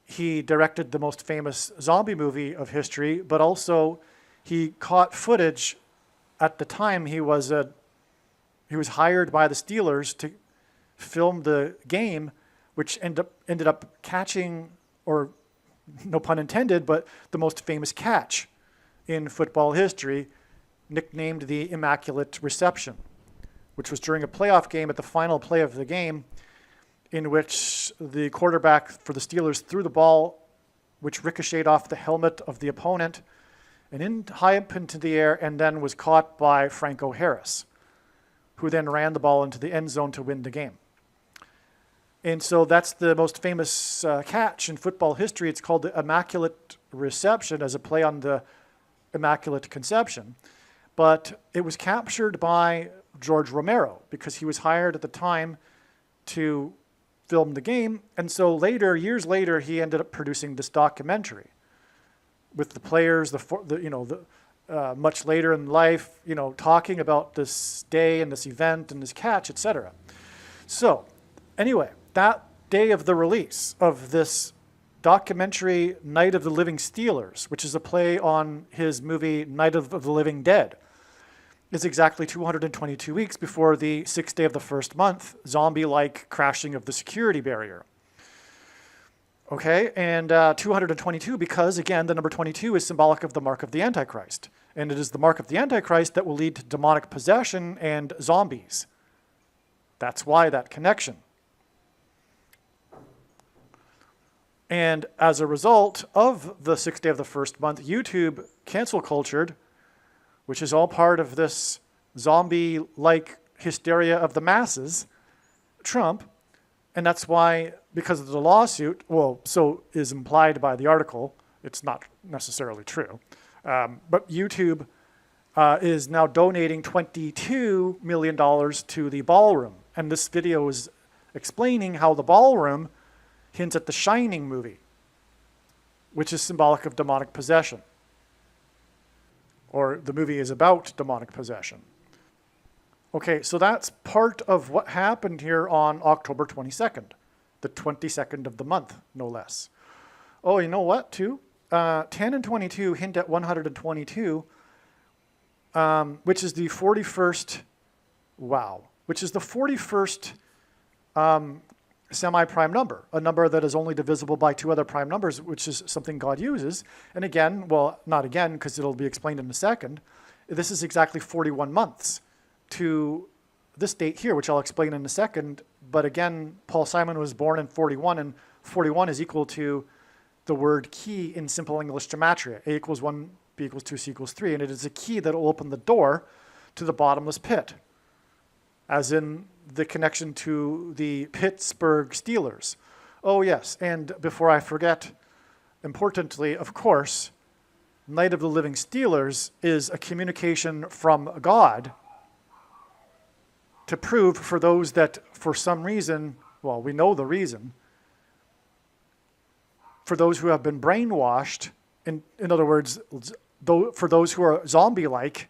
he directed the most famous zombie movie of history, but also he caught footage at the time. He was hired by the Steelers to film the game, which ended up catching, or no pun intended, but the most famous catch in football history, nicknamed the Immaculate Reception, which was during a playoff game at the final play of the game, in which the quarterback for the Steelers threw the ball, which ricocheted off the helmet of the opponent and high up into the air, and then was caught by Franco Harris, who then ran the ball into the end zone to win the game. And so that's the most famous catch in football history. It's called the Immaculate Reception, as a play on the Immaculate Conception. But it was captured by George Romero because he was hired at the time to film the game. And so later, years later, he ended up producing this documentary with the players, much later in life, talking about this day and this event and this catch, etc. So anyway, that day of the release of this documentary, Night of the Living Steelers, which is a play on his movie Night of the Living Dead, is exactly 222 weeks before the 6th day of the first month, zombie-like crashing of the security barrier. Okay, and 222 because, again, the number 22 is symbolic of the mark of the Antichrist. And it is the mark of the Antichrist that will lead to demonic possession and zombies. That's why that connection. And as a result of the 6th day of the first month, YouTube cancel cultured, which is all part of this zombie-like hysteria of the masses, Trump. And that's why, because of the lawsuit, well, so is implied by the article, it's not necessarily true, but YouTube is now donating $22 million to the ballroom. And this video is explaining how the ballroom hints at the Shining movie, which is symbolic of demonic possession. Or the movie is about demonic possession. Okay, so that's part of what happened here on October 22nd, the 22nd of the month, no less. Oh, you know what, too? 10 and 22 hint at 122, which is the 41st, which is the 41st semi-prime number, a number that is only divisible by two other prime numbers, which is something God uses. And again, well, not again, because it'll be explained in a second, this is exactly 41 months to this date here, which I'll explain in a second. But again, Paul Simon was born in 41, and 41 is equal to the word key in simple English gematria. A equals 1, B equals 2, C equals 3. And it is a key that will open the door to the bottomless pit, as in the connection to the Pittsburgh Steelers. Oh, yes. And before I forget, importantly, of course, Night of the Living Steelers is a communication from God to prove for those that, for some reason, well, we know the reason, for those who have been brainwashed, in other words, for those who are zombie-like,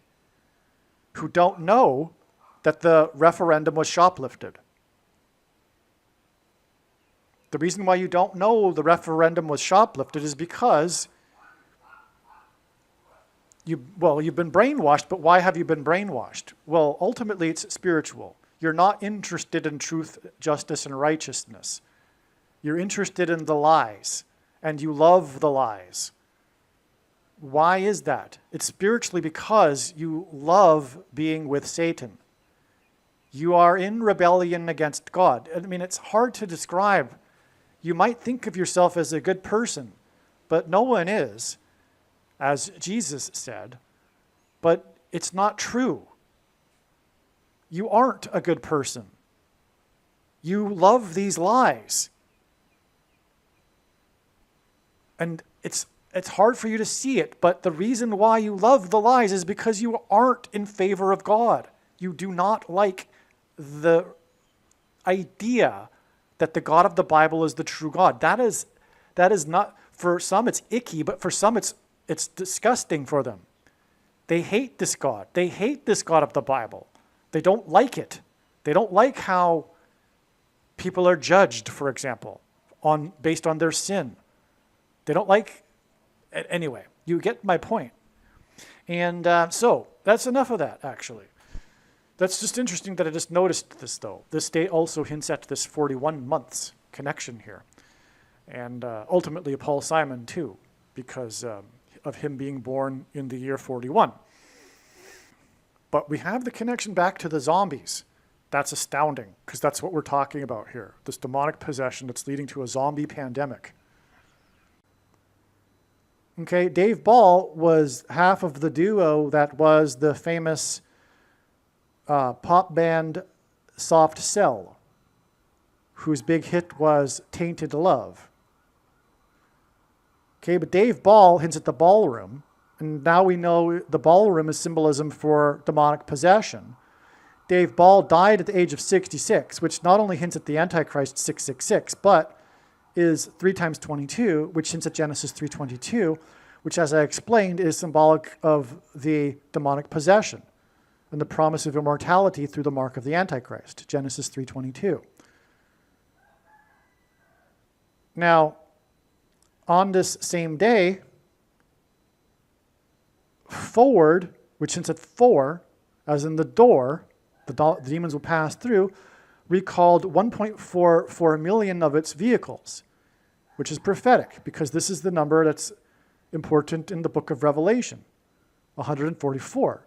who don't know that the referendum was shoplifted. The reason why you don't know the referendum was shoplifted is because you've been brainwashed, but why have you been brainwashed? Well, ultimately it's spiritual. You're not interested in truth, justice, and righteousness. You're interested in the lies, and you love the lies. Why is that? It's spiritually because you love being with Satan. You are in rebellion against God. I mean, it's hard to describe. You might think of yourself as a good person, but no one is, as Jesus said, but it's not true. You aren't a good person. You love these lies. And it's hard for you to see it, but the reason why you love the lies is because you aren't in favor of God. You do not like the idea that the God of the Bible is the true God. That is not, for some it's icky, but for some it's disgusting for them. They hate this God. They hate this God of the Bible. They don't like it. They don't like how people are judged, for example, based on their sin. They don't like, anyway, you get my point. And so that's enough of that, actually. That's just interesting that I just noticed this, though. This date also hints at this 41 months connection here. And ultimately Paul Simon, too, because of him being born in the year 41. But we have the connection back to the zombies. That's astounding, because that's what we're talking about here. This demonic possession that's leading to a zombie pandemic. Okay, Dave Ball was half of the duo that was the famous pop band Soft Cell, whose big hit was Tainted Love. Okay, but Dave Ball hints at the ballroom, and now we know the ballroom is symbolism for demonic possession. Dave Ball died at the age of 66, which not only hints at the Antichrist 666, but is 3 times 22, which hints at Genesis 3:22, which, as I explained, is symbolic of the demonic possession and the promise of immortality through the mark of the Antichrist, Genesis 3:22. Now, on this same day, forward, which hints at 4, as in the door, the demons will pass through, recalled 1.44 million of its vehicles, which is prophetic, because this is the number that's important in the book of Revelation. 144,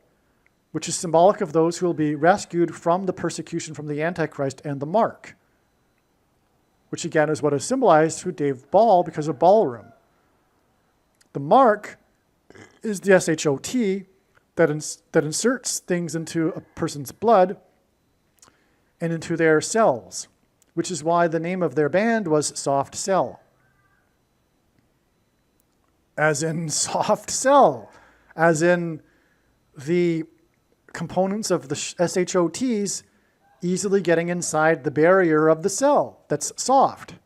which is symbolic of those who will be rescued from the persecution from the Antichrist and the mark, which again is what is symbolized through Dave Ball because of ballroom. The mark is the SHOT that inserts things into a person's blood and into their cells, which is why the name of their band was Soft Cell. As in soft cell, as in the components of the SHOTs easily getting inside the barrier of the cell that's soft. I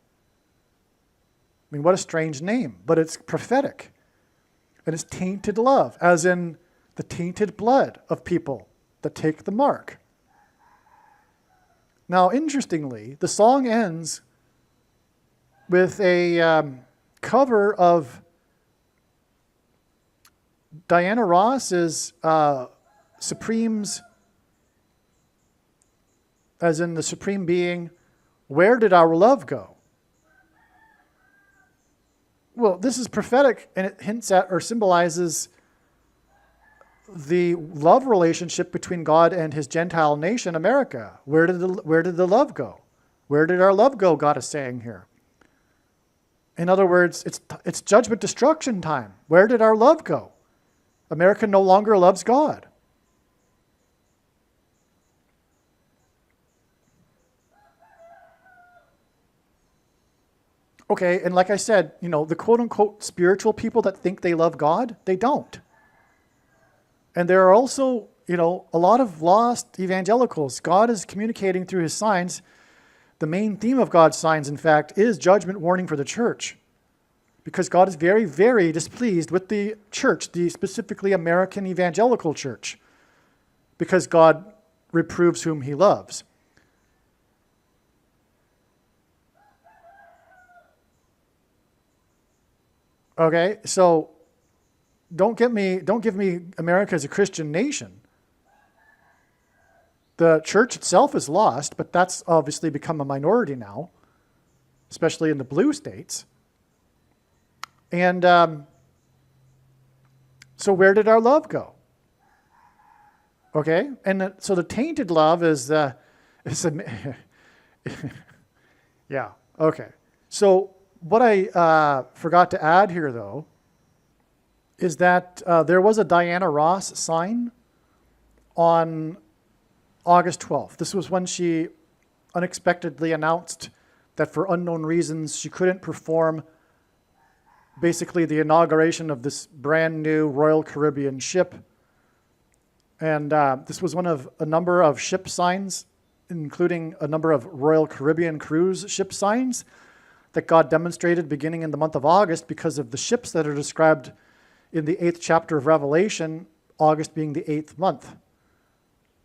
mean, what a strange name, but it's prophetic. And it's tainted love, as in the tainted blood of people that take the mark. Now, interestingly, the song ends with a cover of Diana Ross's Supremes, as in the Supreme Being, Where Did Our Love Go? Well, this is prophetic, and it hints at or symbolizes the love relationship between God and his Gentile nation, America. Where did the love go? Where did our love go, God is saying here. In other words, it's judgment destruction time. Where did our love go? America no longer loves God. Okay, and like I said, the quote-unquote spiritual people that think they love God, they don't. And there are also, a lot of lost evangelicals. God is communicating through his signs. The main theme of God's signs, in fact, is judgment warning for the church. Because God is very, very displeased with the church, the specifically American evangelical church. Because God reproves whom he loves. Okay, so don't give me America as a Christian nation. The church itself is lost, but that's obviously become a minority now, especially in the blue states. And so where did our love go? Okay, and so the tainted love is yeah, okay. So what I forgot to add here, though, is that there was a Diana Ross sign on August 12th. This was when she unexpectedly announced that for unknown reasons she couldn't perform basically the inauguration of this brand new Royal Caribbean ship. And this was one of a number of ship signs, including a number of Royal Caribbean cruise ship signs that God demonstrated beginning in the month of August because of the ships that are described in the 8th chapter of Revelation, August being the 8th month.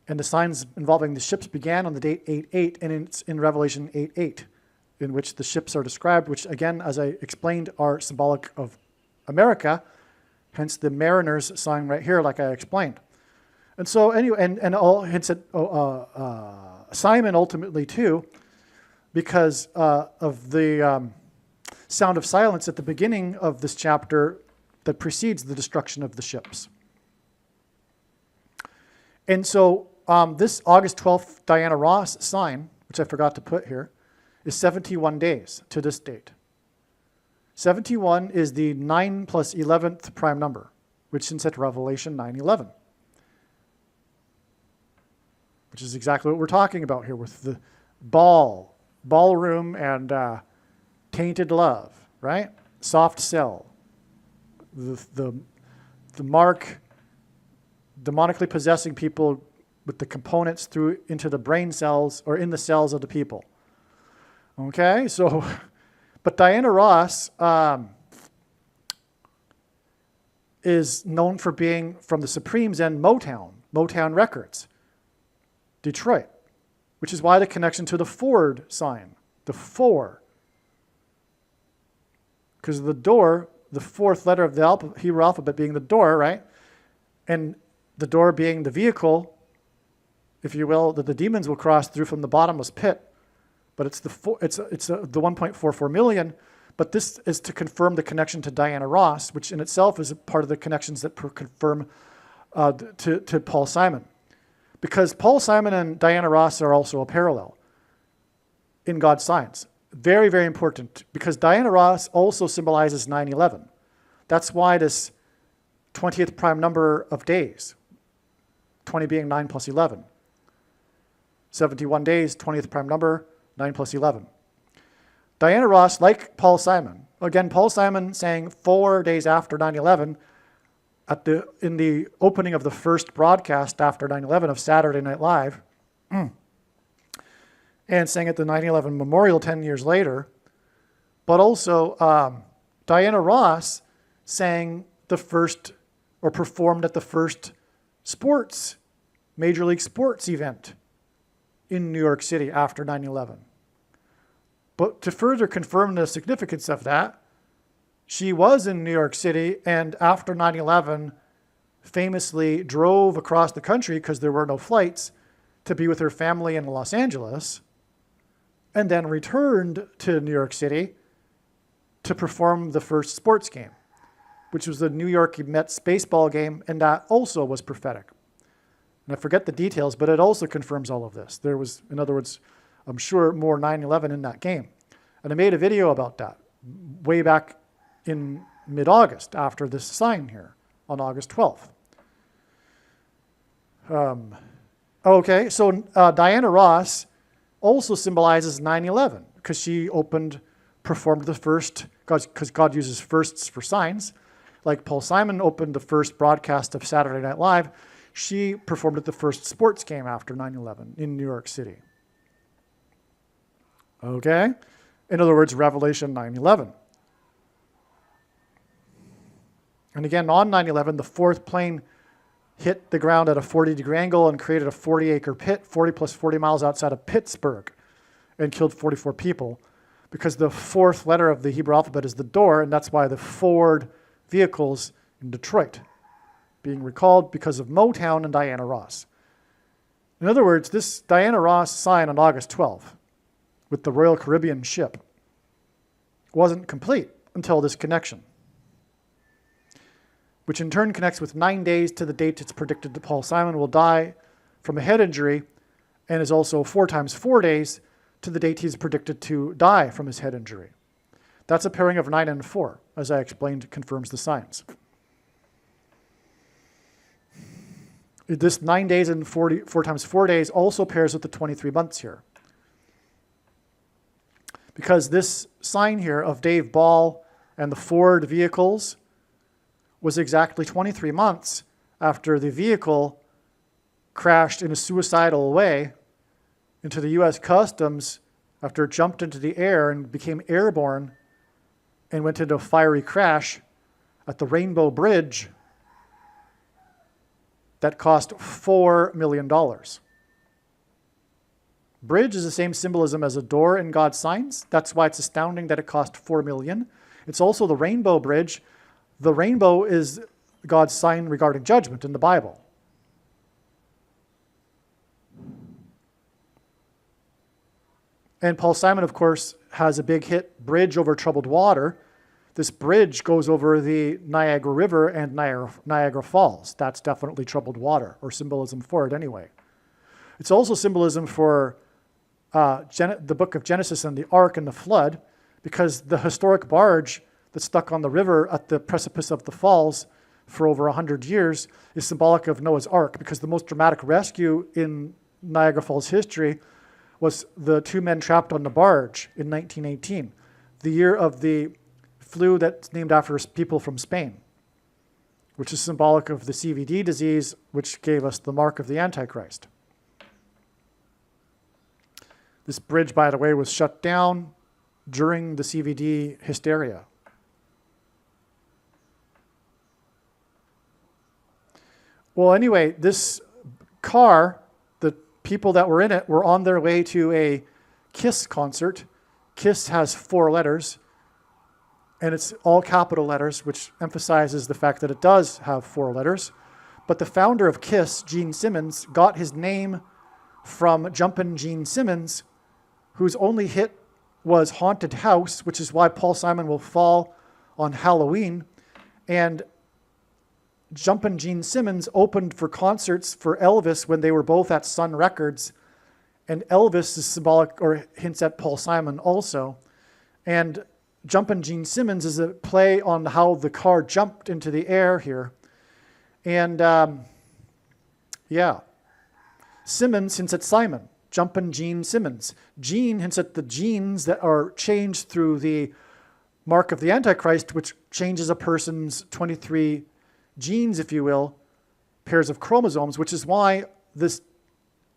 And the signs involving the ships began on the date 8/8, and it's in Revelation 8:8, in which the ships are described, which again, as I explained, are symbolic of America, hence the mariners sign right here, like I explained. And so anyway, and all hints at Simon ultimately too, because of the sound of silence at the beginning of this chapter that precedes the destruction of the ships. And so this August 12th Diana Ross sign, which I forgot to put here, is 71 days to this date. 71 is the 9 plus 11th prime number, which is at Revelation 9:11, which is exactly what we're talking about here with the ballroom and tainted love, right? Soft cell. The mark demonically possessing people with the components through into the brain cells or in the cells of the people. Okay, so, but Diana Ross is known for being from the Supremes and Motown Records, Detroit, which is why the connection to the Ford sign, the 4. Because the door, the 4th letter of the Hebrew alphabet being the door, right? And the door being the vehicle, if you will, that the demons will cross through from the bottomless pit. But it's the 1.44 million. But this is to confirm the connection to Diana Ross, which in itself is a part of the connections that confirm to Paul Simon. Because Paul Simon and Diana Ross are also a parallel in God's signs. Very, very important, because Diana Ross also symbolizes 9/11. That's why this 20th prime number of days, 20 being 9 plus 11. 71 days, 20th prime number, 9 plus 11. Diana Ross, like Paul Simon, again, Paul Simon sang 4 days after 9/11 in the opening of the first broadcast after 9/11 of Saturday Night Live, and sang at the 9/11 memorial 10 years later. But also, Diana Ross sang the first, or performed at the first Major League Sports event in New York City after 9/11. But to further confirm the significance of that, she was in New York City, and after 9/11 famously drove across the country because there were no flights to be with her family in Los Angeles, and then returned to New York City to perform the first sports game, which was the New York Mets baseball game, and that also was prophetic. And I forget the details, but it also confirms all of this. There was, in other words, I'm sure more 9/11 in that game. And I made a video about that way back in mid-August after this sign here on August 12th. Okay, so Diana Ross also symbolizes 9/11 because she performed the first, because God uses firsts for signs. Like Paul Simon opened the first broadcast of Saturday Night Live, she performed at the first sports game after 9/11 in New York City. Okay? In other words, Revelation 9/11. And again, on 9/11, the fourth plane hit the ground at a 40-degree angle and created a 40-acre pit, 40 plus 40 miles outside of Pittsburgh, and killed 44 people, because the fourth letter of the Hebrew alphabet is the door, and that's why the Ford vehicles in Detroit being recalled because of Motown and Diana Ross. In other words, this Diana Ross sign on August 12th with the Royal Caribbean ship wasn't complete until this connection, which in turn connects with 9 days to the date it's predicted that Paul Simon will die from a head injury, and is also 4 times 4 days to the date he's predicted to die from his head injury. That's a pairing of 9 and 4, as I explained, confirms the signs. This 9 days and 4 times 4 days also pairs with the 23 months here. Because this sign here of Dave Ball and the Ford vehicles was exactly 23 months after the vehicle crashed in a suicidal way into the U.S. Customs after it jumped into the air and became airborne and went into a fiery crash at the Rainbow Bridge that cost $4 million. Bridge is the same symbolism as a door in God's signs. That's why it's astounding that it cost $4 million. It's also the Rainbow Bridge. The rainbow is God's sign regarding judgment in the Bible. And Paul Simon, of course, has a big hit, Bridge Over Troubled Water. This bridge goes over the Niagara River and Niagara Falls. That's definitely troubled water, or symbolism for it anyway. It's also symbolism for the book of Genesis and the ark and the flood, because the historic barge that's stuck on the river at the precipice of the falls for over 100 years is symbolic of Noah's Ark, because the most dramatic rescue in Niagara Falls history was the 2 men trapped on the barge in 1918, the year of the flu that's named after people from Spain, which is symbolic of the CVD disease, which gave us the mark of the Antichrist. This bridge, by the way, was shut down during the CVD hysteria. Well, anyway, this car, the people that were in it were on their way to a KISS concert. KISS has 4 letters, and it's all capital letters, which emphasizes the fact that it does have 4 letters. But the founder of KISS, Gene Simmons, got his name from Jumpin' Gene Simmons, whose only hit was Haunted House, which is why Paul Simon will fall on Halloween. And Jumpin' Gene Simmons opened for concerts for Elvis when they were both at Sun Records. And Elvis is symbolic or hints at Paul Simon also. And Jumpin' Gene Simmons is a play on how the car jumped into the air here. And Simmons hints at Simon. Jumpin' Gene Simmons. Gene hints at the genes that are changed through the mark of the Antichrist, which changes a person's 23 genes, if you will, pairs of chromosomes, which is why this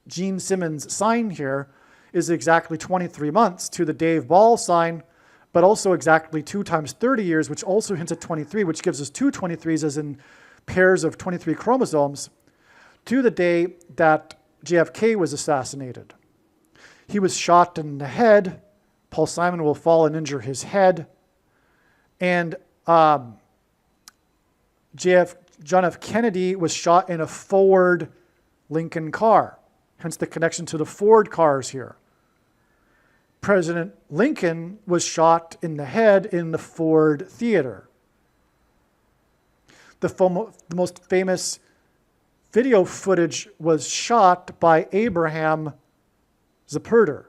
Gene Simmons sign here is exactly 23 months to the Dave Ball sign, but also exactly 2 times 30 years, which also hints at 23, which gives us two 23s as in pairs of 23 chromosomes, to the day that JFK was assassinated. He was shot in the head. Paul Simon will fall and injure his head. And John F. Kennedy was shot in a Ford Lincoln car, hence the connection to the Ford cars here. President Lincoln was shot in the head in the Ford Theater. The most famous video footage was shot by Abraham Zapruder.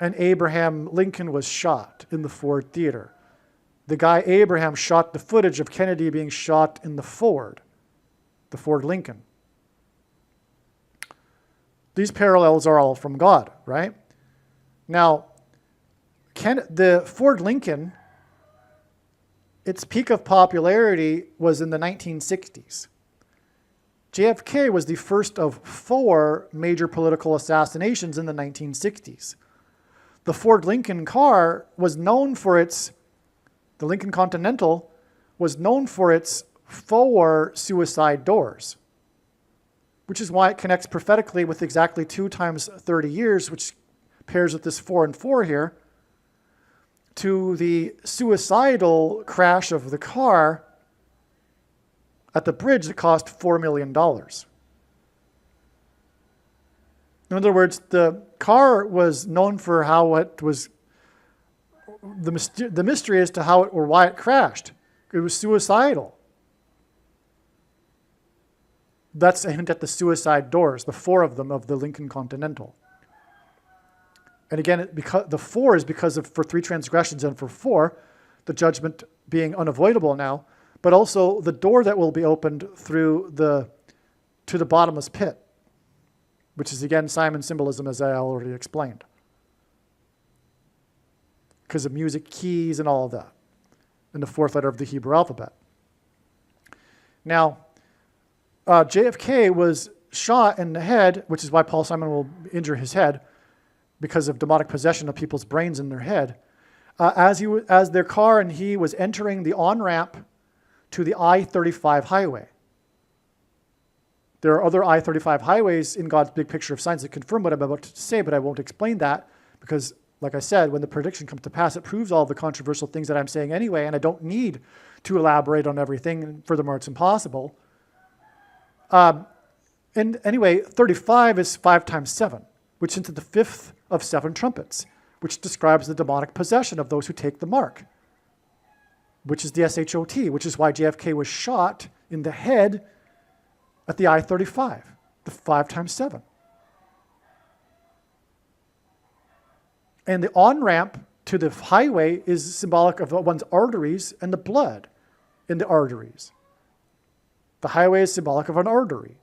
And Abraham Lincoln was shot in the Ford Theater. The guy Abraham shot the footage of Kennedy being shot in the Ford Lincoln. These parallels are all from God, right? Now, the Ford Lincoln, its peak of popularity was in the 1960s. JFK was the first of 4 major political assassinations in the 1960s. The Ford Lincoln car was known for the Lincoln Continental was known for its 4 suicide doors, which is why it connects prophetically with exactly 2 times 30 years, which pairs with this 4 and 4 here, to the suicidal crash of the car at the bridge that cost $4 million. In other words, the car was known for how it was, the mystery as to how it or why it crashed. It was suicidal. That's a hint at the suicide doors, the 4 of them of the Lincoln Continental. And again, because the 4 is because of for 3 transgressions and for 4, the judgment being unavoidable now, but also the door that will be opened through to the bottomless pit, which is again Simon symbolism, as I already explained, because of music keys and all of that, and the 4th letter of the Hebrew alphabet. Now, JFK was shot in the head, which is why Paul Simon will injure his head, because of demonic possession of people's brains in their head, as their car and he was entering the on-ramp to the I-35 highway. There are other I-35 highways in God's big picture of signs that confirm what I'm about to say, but I won't explain that because, like I said, when the prediction comes to pass, it proves all the controversial things that I'm saying anyway, and I don't need to elaborate on everything, and furthermore, it's impossible. And anyway, 35 is 5 times 7, which is the 5th of 7 trumpets, which describes the demonic possession of those who take the mark, which is the SHOT, which is why JFK was shot in the head at the I-35, the 5 times 7. And the on-ramp to the highway is symbolic of one's arteries and the blood in the arteries. The highway is symbolic of an artery.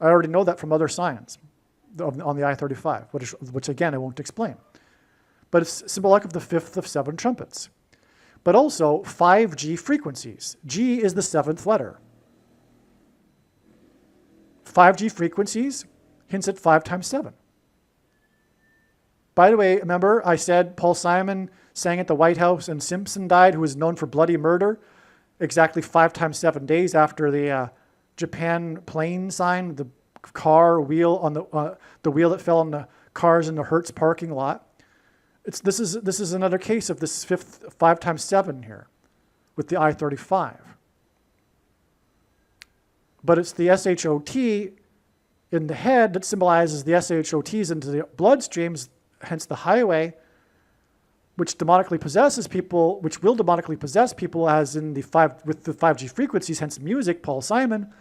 I already know that from other signs on the I-35, which again, I won't explain. But it's symbolic of the 5th of 7 trumpets. But also 5G frequencies. G is the 7th letter. 5G frequencies hints at 5 times 7. By the way, remember I said Paul Simon sang at the White House and Simpson died, who was known for bloody murder, exactly 5 times 7 days after the Japan plane sign, the car wheel on the wheel that fell on the cars in the Hertz parking lot. This is another case of this 5 times 7 here with the I-35. But it's the SHOT in the head that symbolizes the SHOTs into the bloodstreams, hence the highway, which demonically possesses people, which will demonically possess people, as in with the 5G frequencies, hence music, Paul Simon,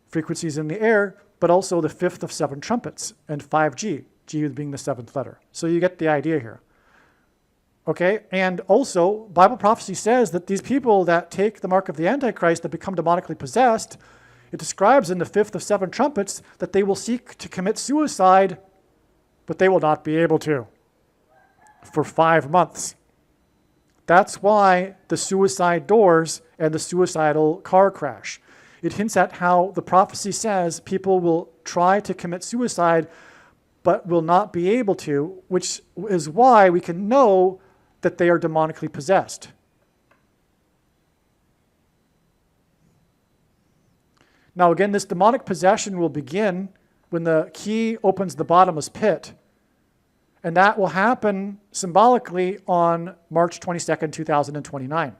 frequencies in the air, but also the fifth of 7 trumpets, and 5G, G being the 7th letter. So you get the idea here. Okay, and also Bible prophecy says that these people that take the mark of the Antichrist, that become demonically possessed, it describes in the fifth of 7 trumpets that they will seek to commit suicide, but they will not be able to for 5 months. That's why the suicide doors and the suicidal car crash. It hints at how the prophecy says people will try to commit suicide, but will not be able to, which is why we can know that they are demonically possessed. Now again, this demonic possession will begin when the key opens the bottomless pit. And that will happen symbolically on March 22nd, 2029,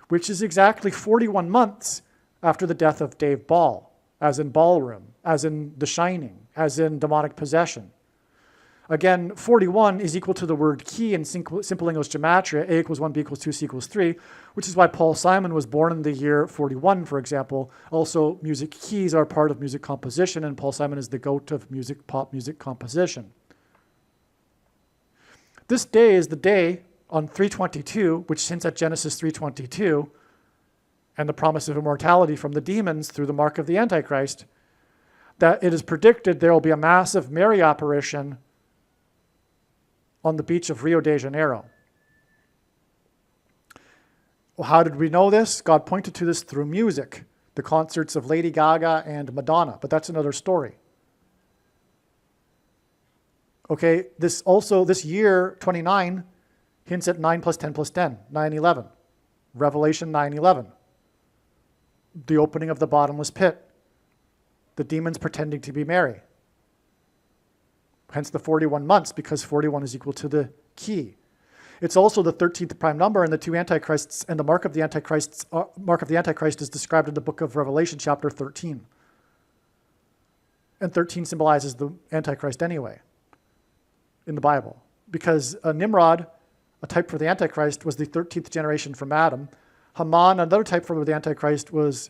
which is exactly 41 months after the death of Dave Ball, as in Ballroom, as in The Shining, as in demonic possession. Again, 41 is equal to the word key in simple English gematria, A equals 1, B equals 2, C equals 3, which is why Paul Simon was born in the year 41, for example. Also, music keys are part of music composition, and Paul Simon is the goat of pop music composition. This day is the day on 322, which hints at Genesis 3:22, and the promise of immortality from the demons through the mark of the Antichrist, that it is predicted there will be a massive Mary apparition on the beach of Rio de Janeiro. Well, how did we know this? God pointed to this through music, the concerts of Lady Gaga and Madonna, but that's another story. Okay, this year, 29, hints at 9 plus 10 plus 10, 9/11. Revelation 9/11. The opening of the bottomless pit. The demons pretending to be Mary. Hence the 41 months, because 41 is equal to the key. It's also the 13th prime number, and the 2 antichrists, and the mark of the Antichrist is described in the book of Revelation, chapter 13. And 13 symbolizes the Antichrist anyway in the Bible, because Nimrod, a type for the Antichrist, was the 13th generation from Adam. Haman, another type for the Antichrist, was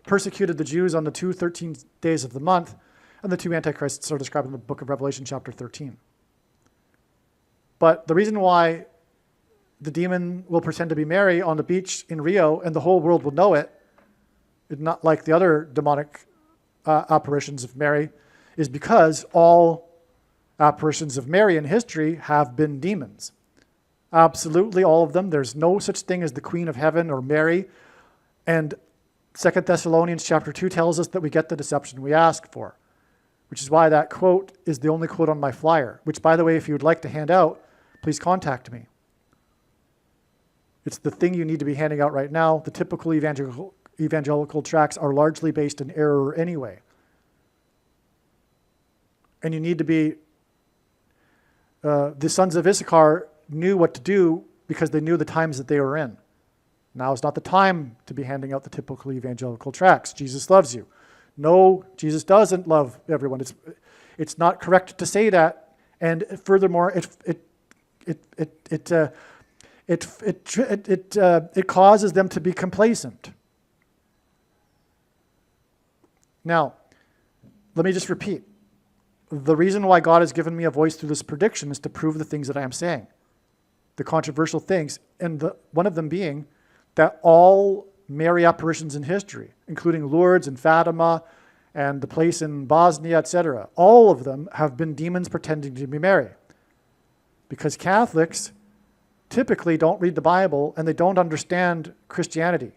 persecuted the Jews on the 13 days of the month, and the 2 antichrists are described in the book of Revelation, chapter 13. But the reason why the demon will pretend to be Mary on the beach in Rio and the whole world will know it, not like the other demonic apparitions of Mary, is because all apparitions of Mary in history have been demons. Absolutely all of them. There's no such thing as the Queen of Heaven or Mary. And 2 Thessalonians chapter 2 tells us that we get the deception we ask for, which is why that quote is the only quote on my flyer, which, by the way, if you would like to hand out, please contact me. It's the thing you need to be handing out right now. The typical evangelical tracts are largely based in error anyway. And you need to be, the sons of Issachar knew what to do because they knew the times that they were in. Now is not the time to be handing out the typical evangelical tracts. Jesus loves you. No, Jesus doesn't love everyone. It's not correct to say that. And furthermore, it causes them to be complacent. Now, let me just repeat. The reason why God has given me a voice through this prediction is to prove the things that I am saying, the controversial things, and one of them being that all Mary apparitions in history, including Lourdes and Fatima and the place in Bosnia, etc., all of them have been demons pretending to be Mary. Because Catholics typically don't read the Bible and they don't understand Christianity.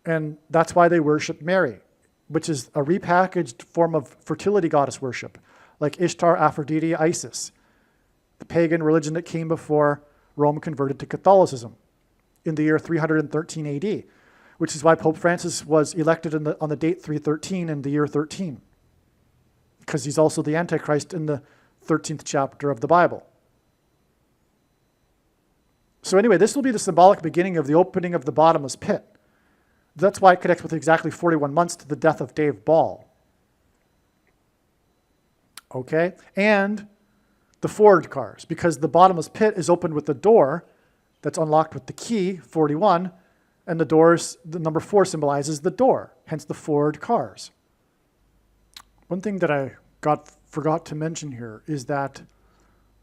And that's why they worship Mary, which is a repackaged form of fertility goddess worship, like Ishtar, Aphrodite, Isis, the pagan religion that came before Rome converted to Catholicism in the year 313 AD, which is why Pope Francis was elected on the date 313 in the year 13, because he's also the Antichrist in the 13th chapter of the Bible. So anyway, this will be the symbolic beginning of the opening of the bottomless pit. That's why it connects with exactly 41 months to the death of Dave Ball. Okay? And the Ford cars, because the bottomless pit is opened with the door that's unlocked with the key, 41, and the number 4 symbolizes the door, hence the Ford cars. One thing that I forgot to mention here is that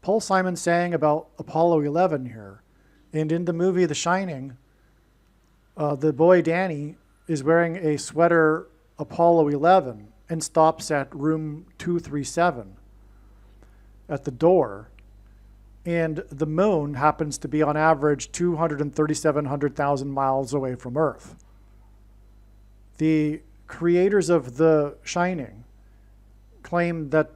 Paul Simon sang about Apollo 11 here, and in the movie The Shining, the boy Danny is wearing a sweater Apollo 11 and stops at room 237 at the door, and the moon happens to be on average 237,000 miles away from Earth. The creators of The Shining claim that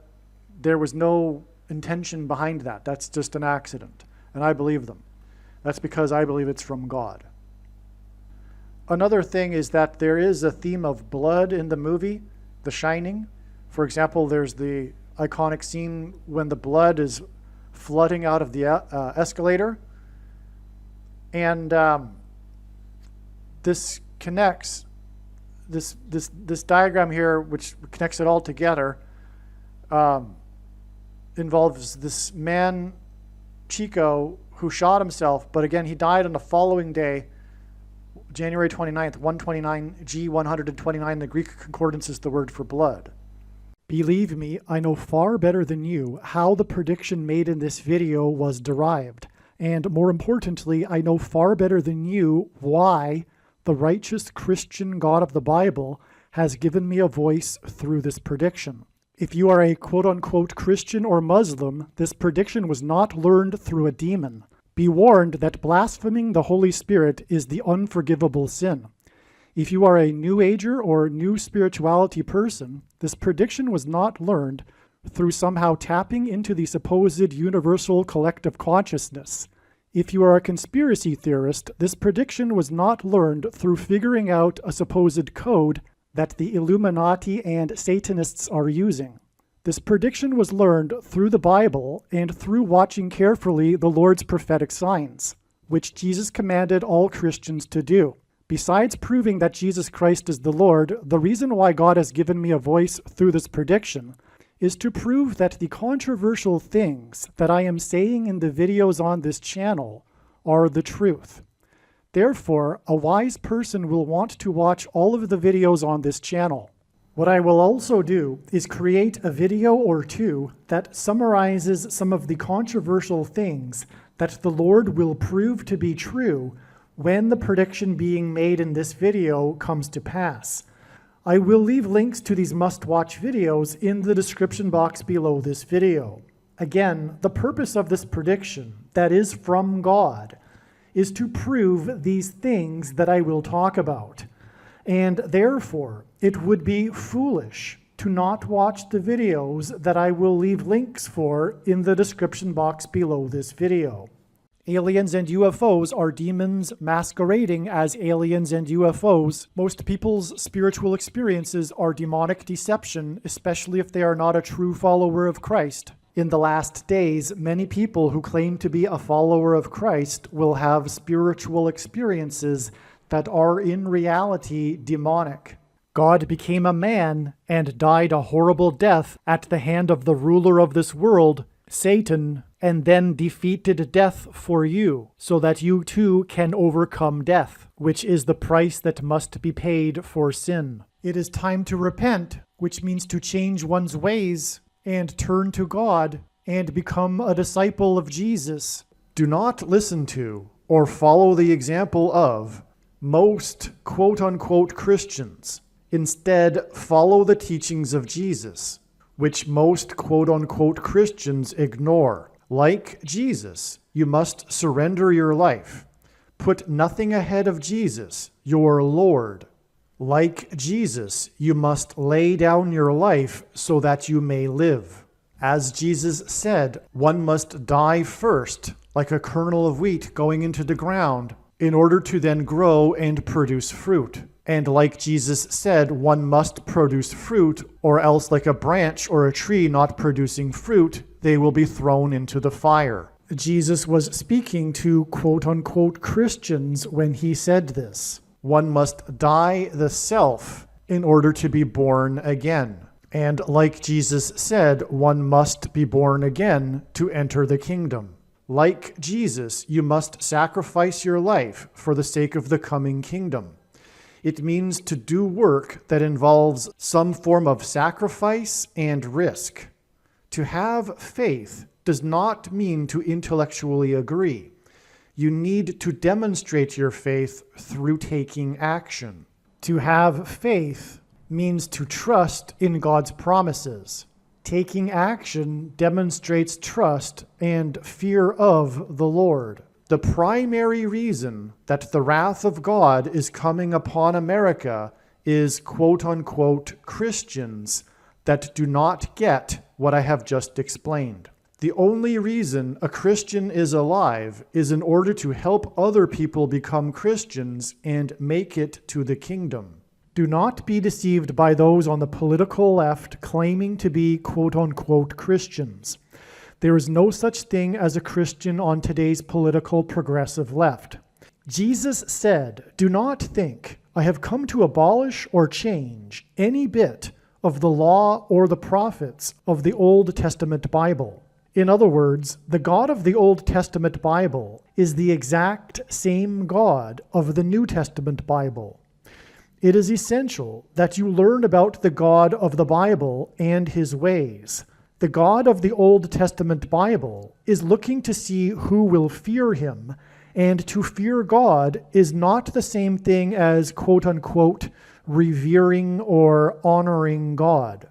there was no intention behind that. That's just an accident, and I believe them. That's because I believe it's from God. Another thing is that there is a theme of blood in the movie, The Shining. For example, there's the iconic scene when the blood is flooding out of the escalator. And this connects, this diagram here, which connects it all together, involves this man, Chico, who shot himself, but again, he died on the following day, January 29th, 129, G129, the Greek concordance is the word for blood. Believe me, I know far better than you how the prediction made in this video was derived. And more importantly, I know far better than you why the righteous Christian God of the Bible has given me a voice through this prediction. If you are a quote-unquote Christian or Muslim, this prediction was not learned through a demon. Be warned that blaspheming the Holy Spirit is the unforgivable sin. If you are a New Ager or New Spirituality person, this prediction was not learned through somehow tapping into the supposed universal collective consciousness. If you are a conspiracy theorist, this prediction was not learned through figuring out a supposed code that the Illuminati and Satanists are using. This prediction was learned through the Bible and through watching carefully the Lord's prophetic signs, which Jesus commanded all Christians to do. Besides proving that Jesus Christ is the Lord, the reason why God has given me a voice through this prediction is to prove that the controversial things that I am saying in the videos on this channel are the truth. Therefore, a wise person will want to watch all of the videos on this channel. What I will also do is create a video or two that summarizes some of the controversial things that the Lord will prove to be true when the prediction being made in this video comes to pass. I will leave links to these must-watch videos in the description box below this video. Again, the purpose of this prediction, that is from God, is to prove these things that I will talk about. And therefore, it would be foolish to not watch the videos that I will leave links for in the description box below this video. Aliens and UFOs are demons masquerading as aliens and UFOs. Most people's spiritual experiences are demonic deception, especially if they are not a true follower of Christ. In the last days, many people who claim to be a follower of Christ will have spiritual experiences that are in reality demonic. God became a man and died a horrible death at the hand of the ruler of this world, Satan, and then defeated death for you, so that you too can overcome death, which is the price that must be paid for sin. It is time to repent, which means to change one's ways and turn to God and become a disciple of Jesus. Do not listen to or follow the example of most quote-unquote Christians. Instead, follow the teachings of Jesus, which most quote-unquote Christians ignore. Like Jesus, you must surrender your life. Put nothing ahead of Jesus, your Lord. Like Jesus, you must lay down your life so that you may live. As Jesus said, one must die first, like a kernel of wheat going into the ground, in order to then grow and produce fruit. And like Jesus said, one must produce fruit, or else like a branch or a tree not producing fruit, they will be thrown into the fire. Jesus was speaking to quote-unquote Christians when he said this. One must die the self in order to be born again. And like Jesus said, one must be born again to enter the kingdom. Like Jesus, you must sacrifice your life for the sake of the coming kingdom. It means to do work that involves some form of sacrifice and risk. To have faith does not mean to intellectually agree. You need to demonstrate your faith through taking action. To have faith means to trust in God's promises. Taking action demonstrates trust and fear of the Lord. The primary reason that the wrath of God is coming upon America is quote-unquote Christians that do not get what I have just explained. The only reason a Christian is alive is in order to help other people become Christians and make it to the kingdom. Do not be deceived by those on the political left claiming to be quote-unquote Christians. There is no such thing as a Christian on today's political progressive left. Jesus said, "Do not think I have come to abolish or change any bit of the law or the prophets of the Old Testament Bible." In other words, the God of the Old Testament Bible is the exact same God of the New Testament Bible. It is essential that you learn about the God of the Bible and his ways. The God of the Old Testament Bible is looking to see who will fear him, and to fear God is not the same thing as quote-unquote revering or honoring God.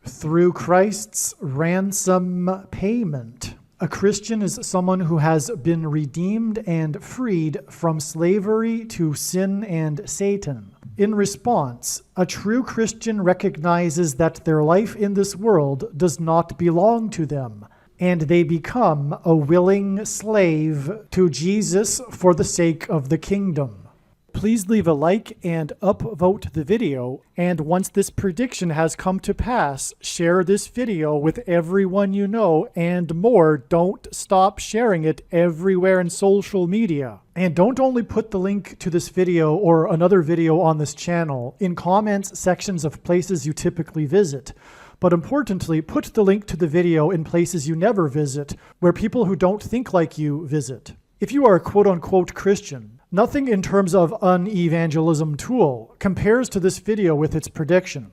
Through Christ's ransom payment, a Christian is someone who has been redeemed and freed from slavery to sin and Satan. In response, a true Christian recognizes that their life in this world does not belong to them, and they become a willing slave to Jesus for the sake of the kingdom. Please leave a like and upvote the video, and once this prediction has come to pass, share this video with everyone you know, and more, don't stop sharing it everywhere in social media. And don't only put the link to this video or another video on this channel in comments sections of places you typically visit, but importantly, put the link to the video in places you never visit, where people who don't think like you visit. If you are a quote-unquote Christian, nothing in terms of an evangelism tool compares to this video with its prediction.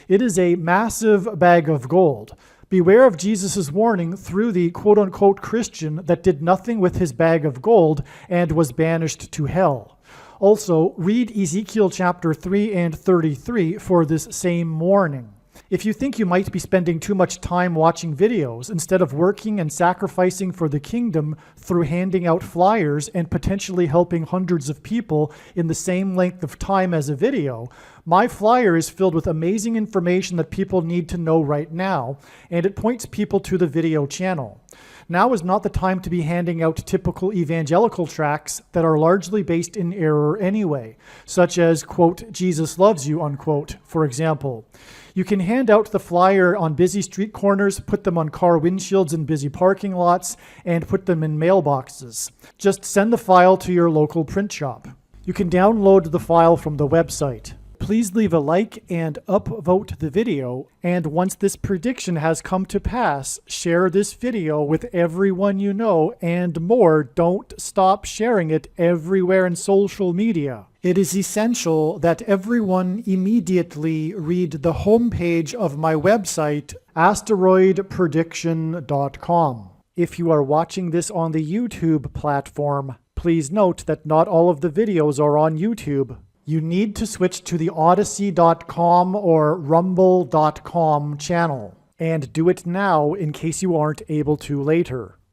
It is a massive bag of gold. Beware of Jesus' warning through the quote-unquote Christian that did nothing with his bag of gold and was banished to hell. Also, read Ezekiel chapter 3 and 33 for this same warning. If you think you might be spending too much time watching videos instead of working and sacrificing for the kingdom through handing out flyers and potentially helping hundreds of people in the same length of time as a video, my flyer is filled with amazing information that people need to know right now, and it points people to the video channel. Now is not the time to be handing out typical evangelical tracts that are largely based in error anyway, such as, quote, Jesus loves you, unquote, for example. You can hand out the flyer on busy street corners, put them on car windshields in busy parking lots, and put them in mailboxes. Just send the file to your local print shop. You can download the file from the website. Please leave a like and upvote the video, and once this prediction has come to pass, share this video with everyone you know, and more, don't stop sharing it everywhere in social media. It is essential that everyone immediately read the homepage of my website, asteroidprediction.com. If you are watching this on the YouTube platform, please note that not all of the videos are on YouTube. You need to switch to the Odyssey.com or Rumble.com channel, and do it now in case you aren't able to later.